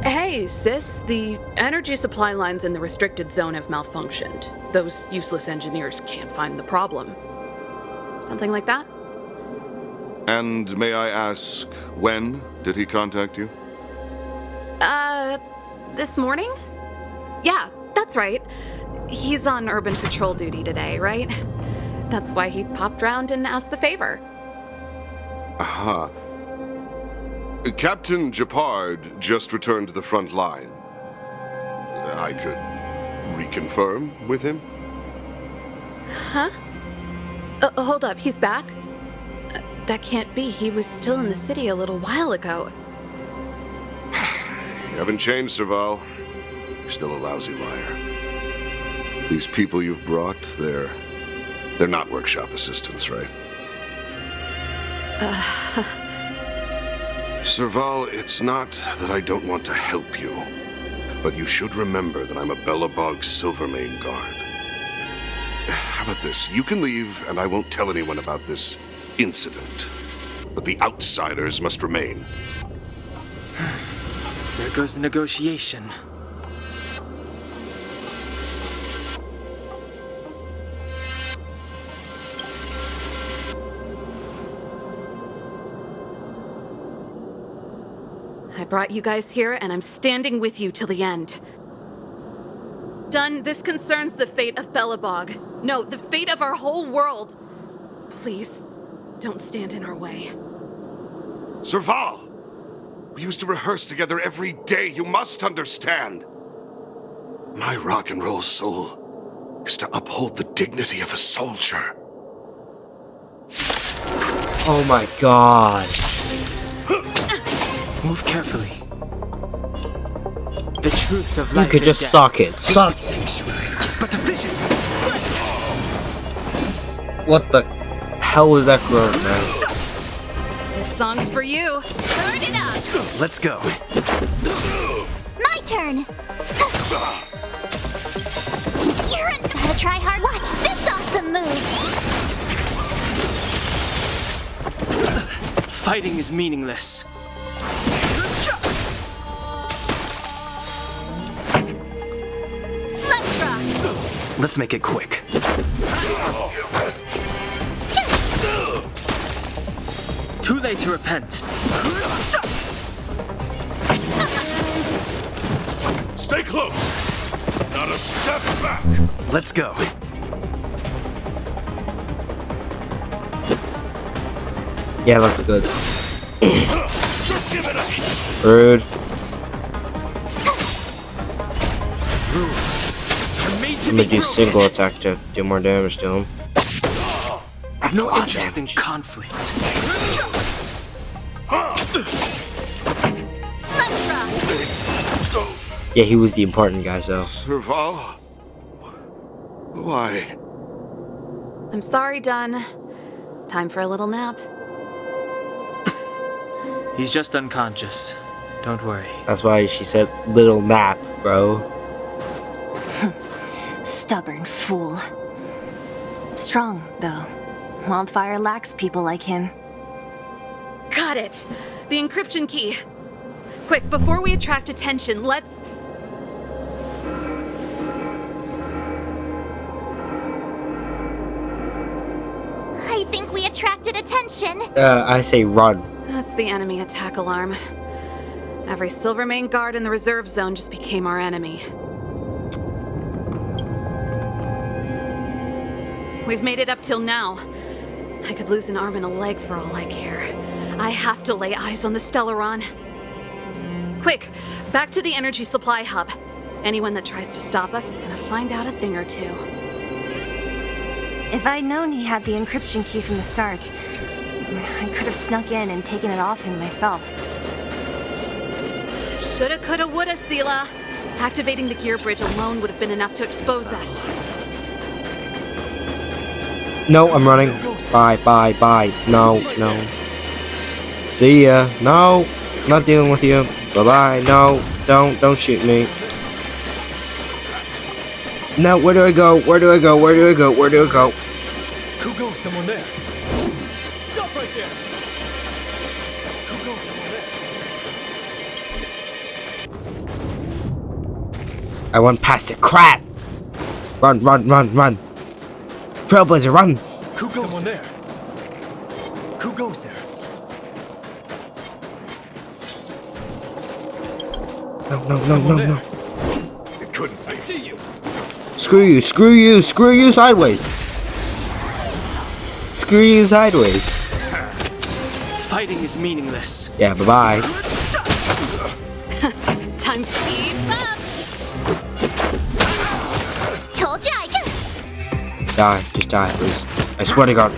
Hey, sis, the energy supply lines in the restricted zone have malfunctioned. Those useless engineers can't find the problem. Something like that? And may I ask, when did he contact you? This morning? Yeah, that's right. He's on urban patrol duty today, right? That's why he popped round and asked the favor. Aha. Captain Japard just returned to the front line. I could reconfirm with him? Huh? Hold up, he's back? That can't be. He was still in the city a little while ago. You haven't changed, Serval. You're still a lousy liar. These people you've brought, they're not workshop assistants, right? Serval, it's not that I don't want to help you, but you should remember that I'm a Belobog Silvermane guard. How about this? You can leave, and I won't tell anyone about this incident. But the outsiders must remain. There goes the negotiation. I brought you guys here, and I'm standing with you till the end. Done. This concerns the fate of Belobog. No, the fate of our whole world. Please, don't stand in our way. Serval! We used to rehearse together every day, you must understand. My rock and roll soul is to uphold the dignity of a soldier. Oh my god. Move carefully. The truth of You life could and just death. suck it. Suck. It's but a vision. What the hell was that growth, man? This song's for you. Turn it up. Let's go. My turn! You're gonna try hard. Watch this awesome move! Fighting is meaningless. Let's rock. Let's make it quick. Too late to repent. Stay close! Not a step back! Let's go. Yeah, that's good. Just give it up! Rude. I'm gonna do single attack to do more damage to him. I've no interest in conflict. Let's rock. Yeah, he was the important guy, so. Serval? Why? I'm sorry, Dunn. Time for a little nap. He's just unconscious. Don't worry. That's why she said little nap, bro. Stubborn fool. Strong, though. Wildfire lacks people like him. Got it. The encryption key. Quick, before we attract attention, let's... I think we attracted attention. I say run. That's the enemy attack alarm. Every Silvermane guard in the reserve zone just became our enemy. We've made it up till now. I could lose an arm and a leg for all I care. I have to lay eyes on the Stellaron. Quick, back to the energy supply hub. Anyone that tries to stop us is gonna find out a thing or two. If I'd known he had the encryption key from the start, I could have snuck in and taken it off him myself. Shoulda, coulda, woulda, Sela. Activating the gear bridge alone would have been enough to expose us. No, I'm running. Bye, bye, bye. No, no. See ya. No, not dealing with you. Bye bye. No, don't shoot me. No, where do I go? Where do I go? Where do I go? Where do I go? Kugo, someone there. Stop right there. Kugo, someone there. I went past it. Crap! Run, run, run, run. Trailblazer, run! Kugo, someone there. Kugo's there. No, no, no, no, no. It couldn't be. I see you. Screw you, screw you, screw you sideways. Screw you sideways. Fighting is meaningless. Yeah, bye-bye. Time to keep up. Told ya I could. Die. Just die, please. I swear to God.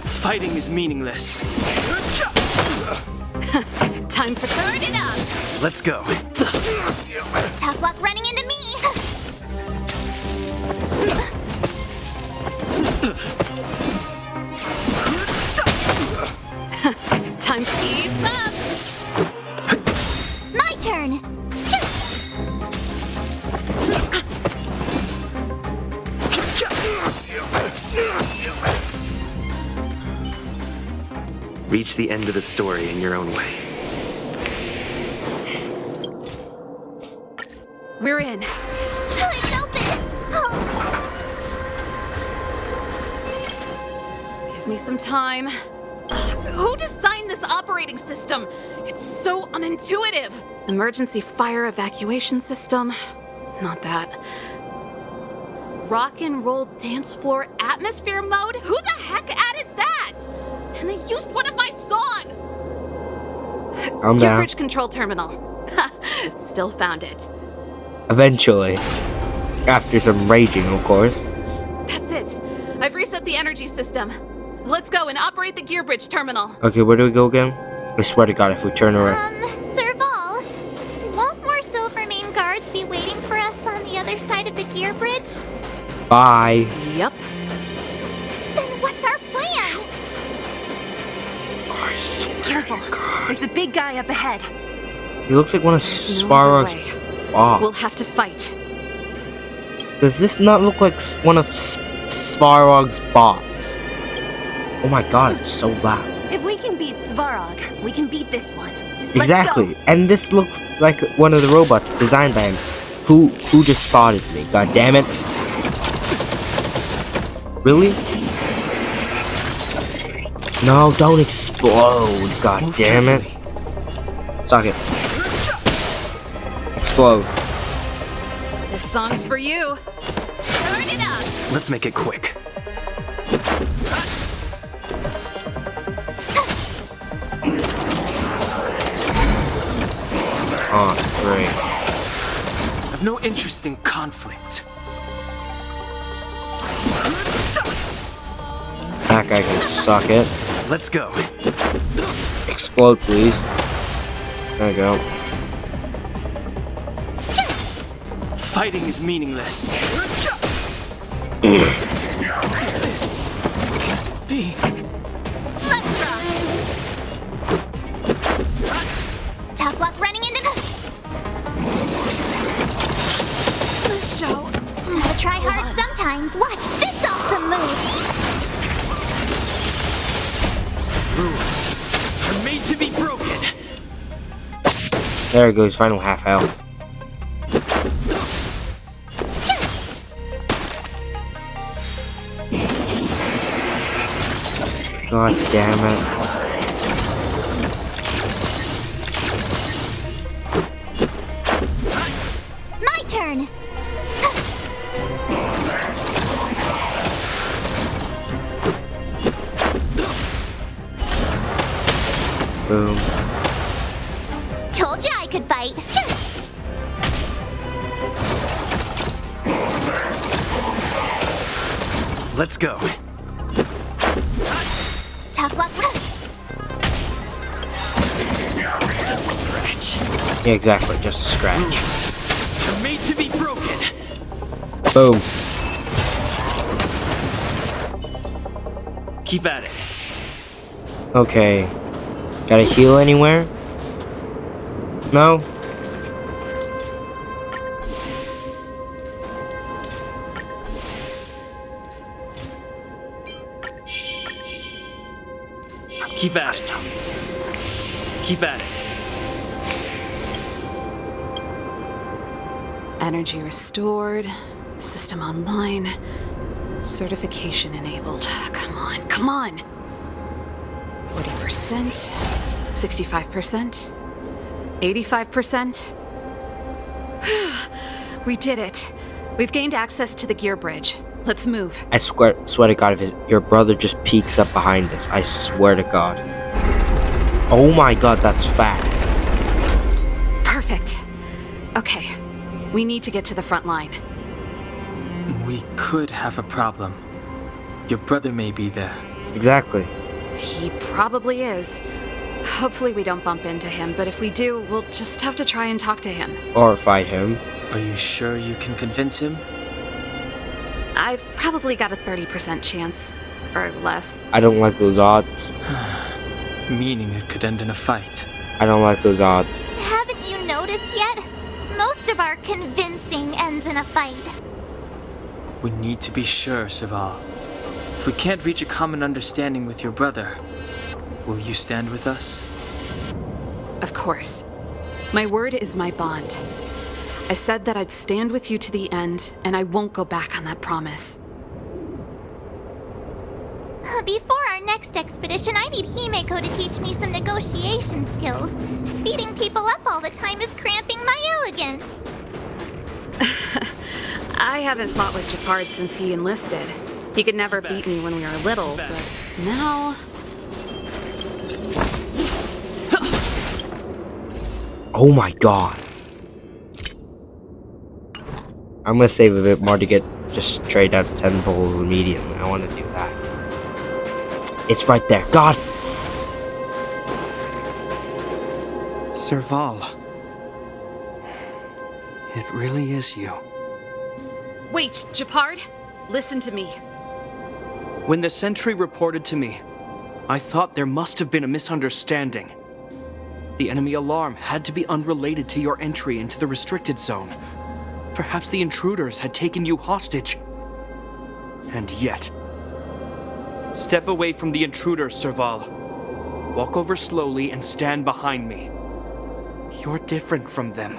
Fighting is meaningless. Time for turn it up. Let's go. Tough luck running into me. Time to keep up. My turn. Reach the end of the story in your own way. We're in. It's open. Oh, Give me some time. Ugh, who designed this operating system? It's so unintuitive. Emergency fire evacuation system. Not that. Rock and roll dance floor atmosphere mode? Who the heck added that? And they used one of my songs. I'm down. Bridge control terminal. Still found it. Eventually. After some raging, of course. That's it. I've reset the energy system. Let's go and operate the gear bridge terminal. Okay, where do we go again? I swear to God, if we turn around. Serval, won't more Silvermane guards be waiting for us on the other side of the gear bridge? Bye. Yep. Then what's our plan? Careful. There's a big guy up ahead. He looks like one of No Svarog's other way. boss. We'll have to fight. Does this not look like one of Svarog's bots? Oh my God, it's so loud. If we can beat Svarog, we can beat this one. Exactly. And this looks like one of the robots designed by him. Who just spotted me? God damn it. Really? No, don't explode. God damn it. Suck it. Explode. This song's for you. Turn it up. Let's make it quick. Oh, great. I've no interest in conflict. That guy can suck it. Let's go. Explode, please. There you go. Fighting is meaningless. This can't be. Let's rock. Tough luck running into the... This show. Gotta try hard sometimes. Watch this awesome move. Rules are made to be broken. There goes final half health. God damn it. My turn. Boom. Told ya I could fight. Let's go. Tough luck. Yeah, exactly. Just a scratch. Are made to be broken. Boom. Keep at it. Okay. Gotta heal anywhere? No? Keep at it. Keep at it. Energy restored. System online. Certification enabled. Come on, come on. 40%. 65%. 85%. We did it. We've gained access to the gear bridge. Let's move. I swear to God, if your brother just peeks up behind us, I swear to God. Oh my God, that's fast. Perfect. Okay, we need to get to the front line. We could have a problem. Your brother may be there. Exactly. He probably is. Hopefully we don't bump into him, but if we do, we'll just have to try and talk to him. Or fight him. Are you sure you can convince him? I've probably got a 30% chance, or less. I don't like those odds. Meaning it could end in a fight. I don't like those odds. Haven't you noticed yet? Most of our convincing ends in a fight. We need to be sure, Serval. If we can't reach a common understanding with your brother, will you stand with us? Of course. My word is my bond. I said that I'd stand with you to the end, and I won't go back on that promise. Before our next expedition, I need Himeko to teach me some negotiation skills. Beating people up all the time is cramping my elegance. I haven't fought with Japard since he enlisted. He could never beat me when we were little, but now... Oh my God. I'm gonna save a bit more to get just straight out 10 poles immediately. I want to do that. It's right there. God. Serval. It really is you. Wait, Japard? Listen to me. When the sentry reported to me, I thought there must have been a misunderstanding. The enemy alarm had to be unrelated to your entry into the restricted zone. Perhaps the intruders had taken you hostage. And yet... Step away from the intruders, Serval. Walk over slowly and stand behind me. You're different from them.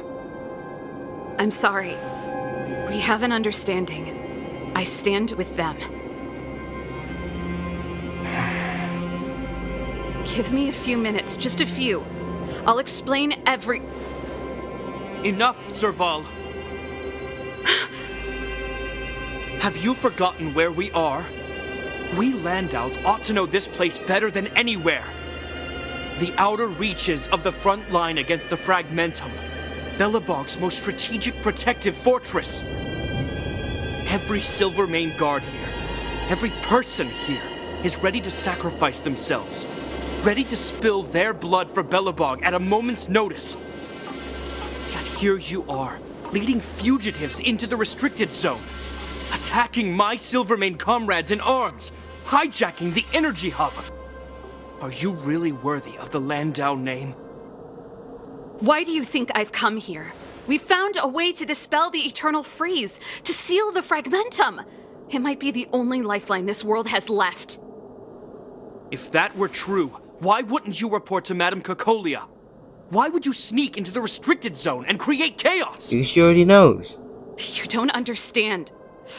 I'm sorry. We have an understanding. I stand with them. Give me a few minutes, just a few. I'll explain every... Enough, Serval! Have you forgotten where we are? We Landaus ought to know this place better than anywhere. The outer reaches of the front line against the Fragmentum. Belobog's most strategic protective fortress. Every Silvermane guard here, every person here, is ready to sacrifice themselves. Ready to spill their blood for Belobog at a moment's notice. Yet here you are, leading fugitives into the restricted zone. Attacking my Silvermane comrades in arms, hijacking the energy hub. Are you really worthy of the Landau name? Why do you think I've come here? We found a way to dispel the eternal freeze, to seal the Fragmentum. It might be the only lifeline this world has left. If that were true, why wouldn't you report to Madame Cocolia? Why would you sneak into the restricted zone and create chaos? Because she already knows. You don't understand.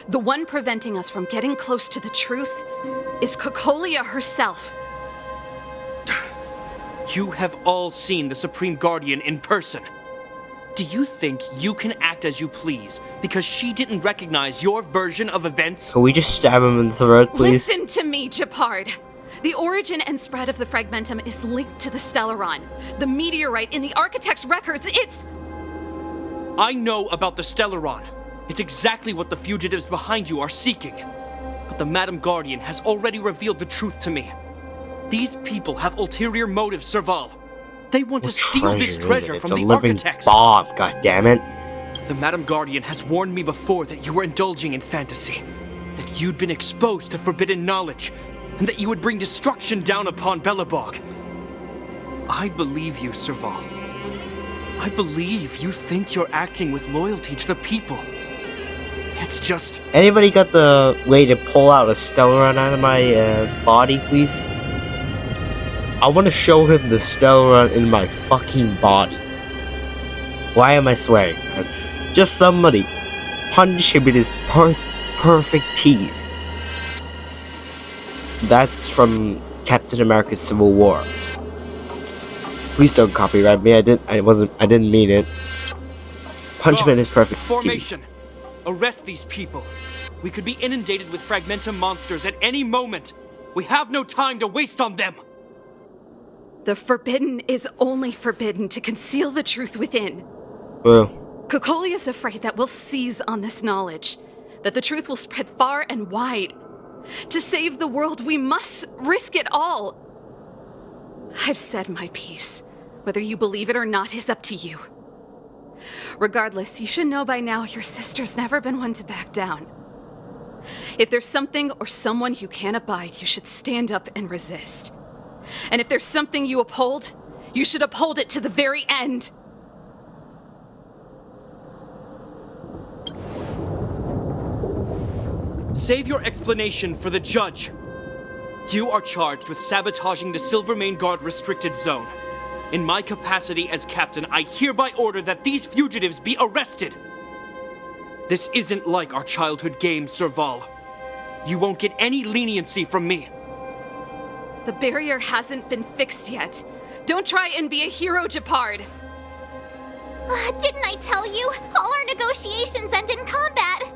The one preventing us from getting close to the truth is Cocolia herself. You have all seen the Supreme Guardian in person. Do you think you can act as you please because she didn't recognize your version of events? Can we just stab him in the throat, please? Listen to me, Japard. The origin and spread of the Fragmentum is linked to the Stellaron. The meteorite in the Architect's records, it's... I know about the Stellaron. It's exactly what the fugitives behind you are seeking. But the Madam Guardian has already revealed the truth to me. These people have ulterior motives, Serval. They want to steal this treasure from the Architects. Bomb, goddammit. The Madam Guardian has warned me before that you were indulging in fantasy. That you'd been exposed to forbidden knowledge. And that you would bring destruction down upon Belobog. I believe you, Serval. I believe you think you're acting with loyalty to the people. It's just... Anybody got the way to pull out a Stellaron out of my body, please? I want to show him the Stellaron in my fucking body. Why am I swearing? Just somebody punch him in his perfect teeth. That's from Captain America's Civil War. Please don't copyright me. I didn't mean it. Punch him in his perfect Formation. teeth. Arrest these people. We could be inundated with Fragmentum monsters at any moment. We have no time to waste on them. The forbidden is only forbidden to conceal the truth within. Boo. Kokolia's afraid that we'll seize on this knowledge, that the truth will spread far and wide. To save the world, we must risk it all. I've said my piece. Whether you believe it or not is up to you. Regardless, you should know by now your sister's never been one to back down. If there's something or someone you can't abide, you should stand up and resist. And if there's something you uphold, you should uphold it to the very end. Save your explanation for the judge. You are charged with sabotaging the Silvermane Guard restricted zone. In my capacity as captain, I hereby order that these fugitives be arrested. This isn't like our childhood game, Serval. You won't get any leniency from me. The barrier hasn't been fixed yet. Don't try and be a hero, Japard. Didn't I tell you? All our negotiations end in combat.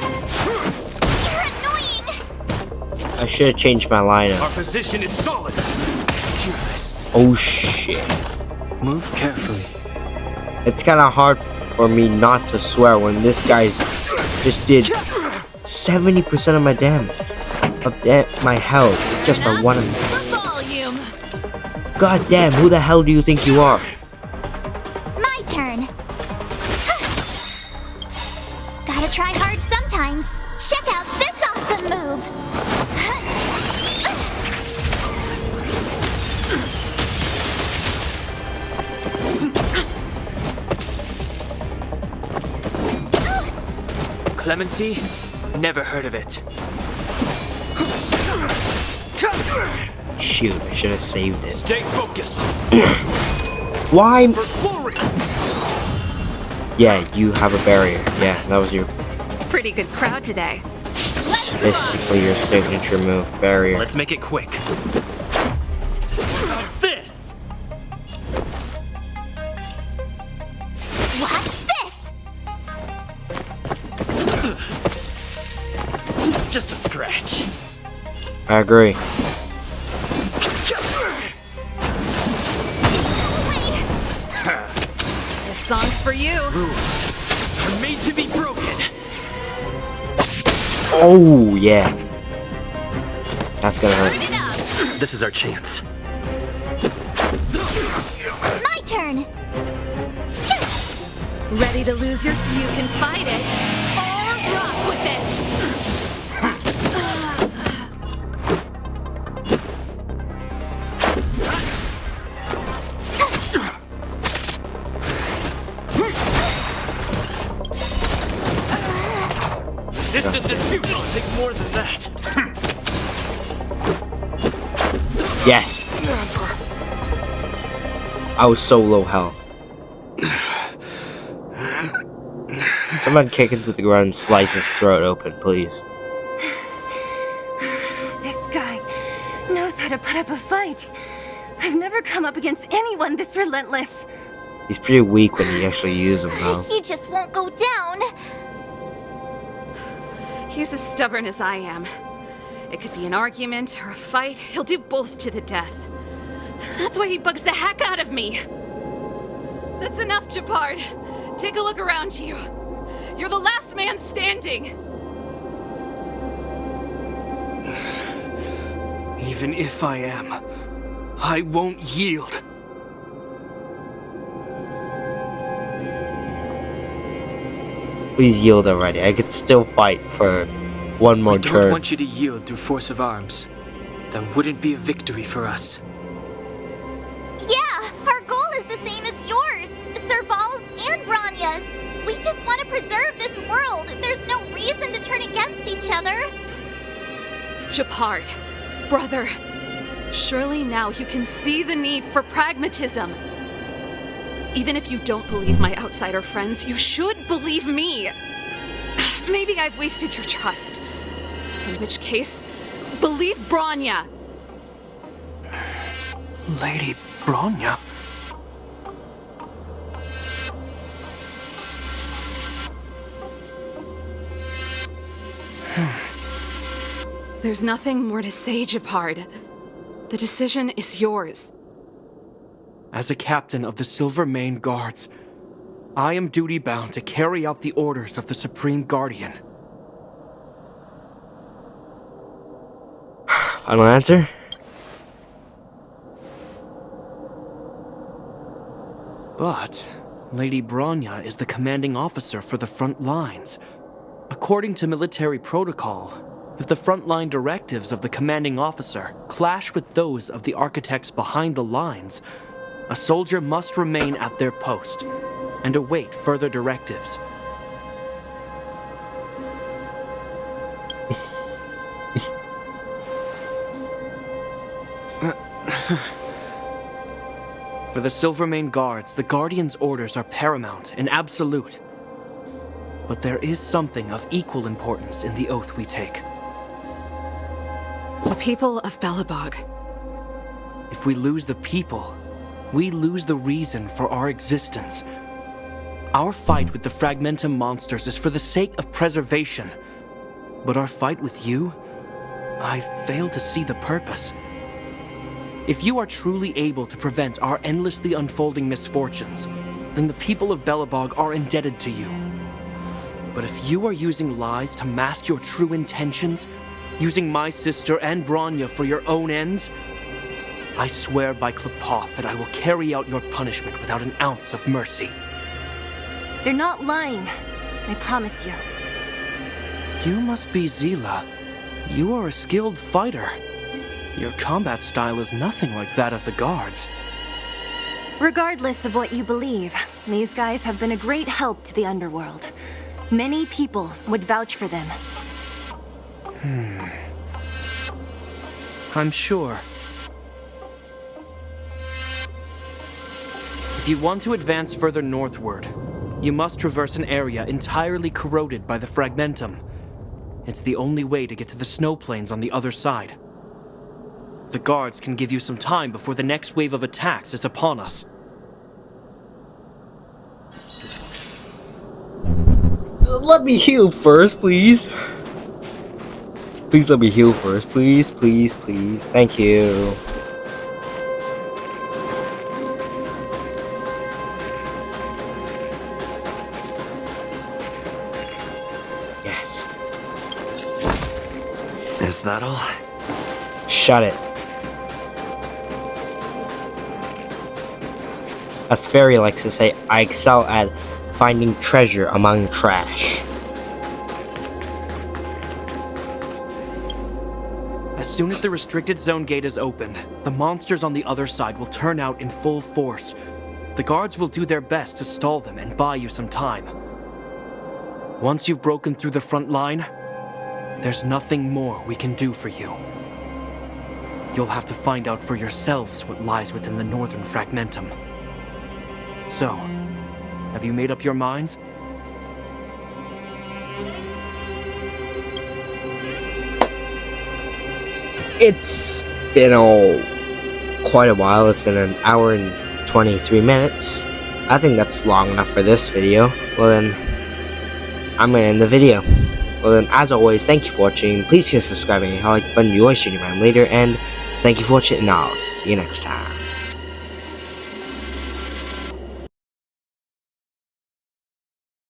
You're annoying! I should have changed my lineup. Our position is solid. Oh shit. Move carefully. It's kind of hard for me not to swear when this guy just did 70% of my damage. Of my health. Just for one of them. God damn, who the hell do you think you are? My turn. Gotta try hard sometimes. Check out this awesome move. Clemency? Never heard of it. Shoot, I should have saved it. Stay focused. Why? For glory. Yeah, you have a barrier. Yeah, that was your Pretty good crowd today. basically your signature move, barrier. Let's make it quick. This. What's this? Just a scratch. I agree. This song's for you. Rules are made to be broken. Oh, yeah. That's gonna hurt. Turn it up. This is our chance. My turn. Ready to lose your... You can fight it, or rock with it. Resistance is futile. It'll take more than that. Yes. I was so low health. Someone kick into the ground and slice his throat open, please. This guy knows how to put up a fight. I've never come up against anyone this relentless. He's pretty weak when you actually use him, though. He just won't go down. He's as stubborn as I am. It could be an argument or a fight. He'll do both to the death. That's why he bugs the heck out of me. That's enough, Japard. Take a look around you. You're the last man standing. Even if I am, I won't yield. Please yield already. I could still fight for one more We turn. don't want you to yield through force of arms. That wouldn't be a victory for us. Yeah, our goal is the same as yours. Serval's and Branya's. We just want to preserve this world. There's no reason to turn against each other. Japard, brother, surely now you can see the need for pragmatism. Even if you don't believe my outsider friends, you should believe me. Maybe I've wasted your trust. In which case, believe Branya. Lady Bronya? There's nothing more to say, Japard. The decision is yours. As a captain of the Silver Mane Guards, I am duty-bound to carry out the orders of the Supreme Guardian. Final answer? But Lady Bronya is the commanding officer for the front lines. According to military protocol, if the frontline directives of the commanding officer clash with those of the architects behind the lines, a soldier must remain at their post and await further directives. For the Silvermane Guards, the Guardian's orders are paramount and absolute. But there is something of equal importance in the oath we take. The people of Belobog. If we lose the people, we lose the reason for our existence. Our fight with the Fragmentum monsters is for the sake of preservation. But our fight with you, I fail to see the purpose. If you are truly able to prevent our endlessly unfolding misfortunes, then the people of Belobog are indebted to you. But if you are using lies to mask your true intentions, using my sister and Bronya for your own ends, I swear by Klepoth that I will carry out your punishment without an ounce of mercy. They're not lying. I promise you. You must be Zila. You are a skilled fighter. Your combat style is nothing like that of the guards. Regardless of what you believe, these guys have been a great help to the underworld. Many people would vouch for them. I'm sure. If you want to advance further northward, you must traverse an area entirely corroded by the Fragmentum. It's the only way to get to the snow plains on the other side. The guards can give you some time before the next wave of attacks is upon us. Let me heal first, please. Please let me heal first. Please, please, please. Thank you. Yes. Is that all? Shut it. As Fairy likes to say, I excel at finding treasure among trash. As soon as the restricted zone gate is open, the monsters on the other side will turn out in full force. The guards will do their best to stall them and buy you some time. Once you've broken through the front line, there's nothing more we can do for you. You'll have to find out for yourselves what lies within the northern Fragmentum. So, have you made up your minds? It's been quite a while. It's been an hour and 23 minutes. I think that's long enough for this video. Well then, I'm gonna end the video. Well then, as always, thank you for watching. Please hit subscribe and hit the like button. You always should around later, and thank you for watching, and I'll see you next time.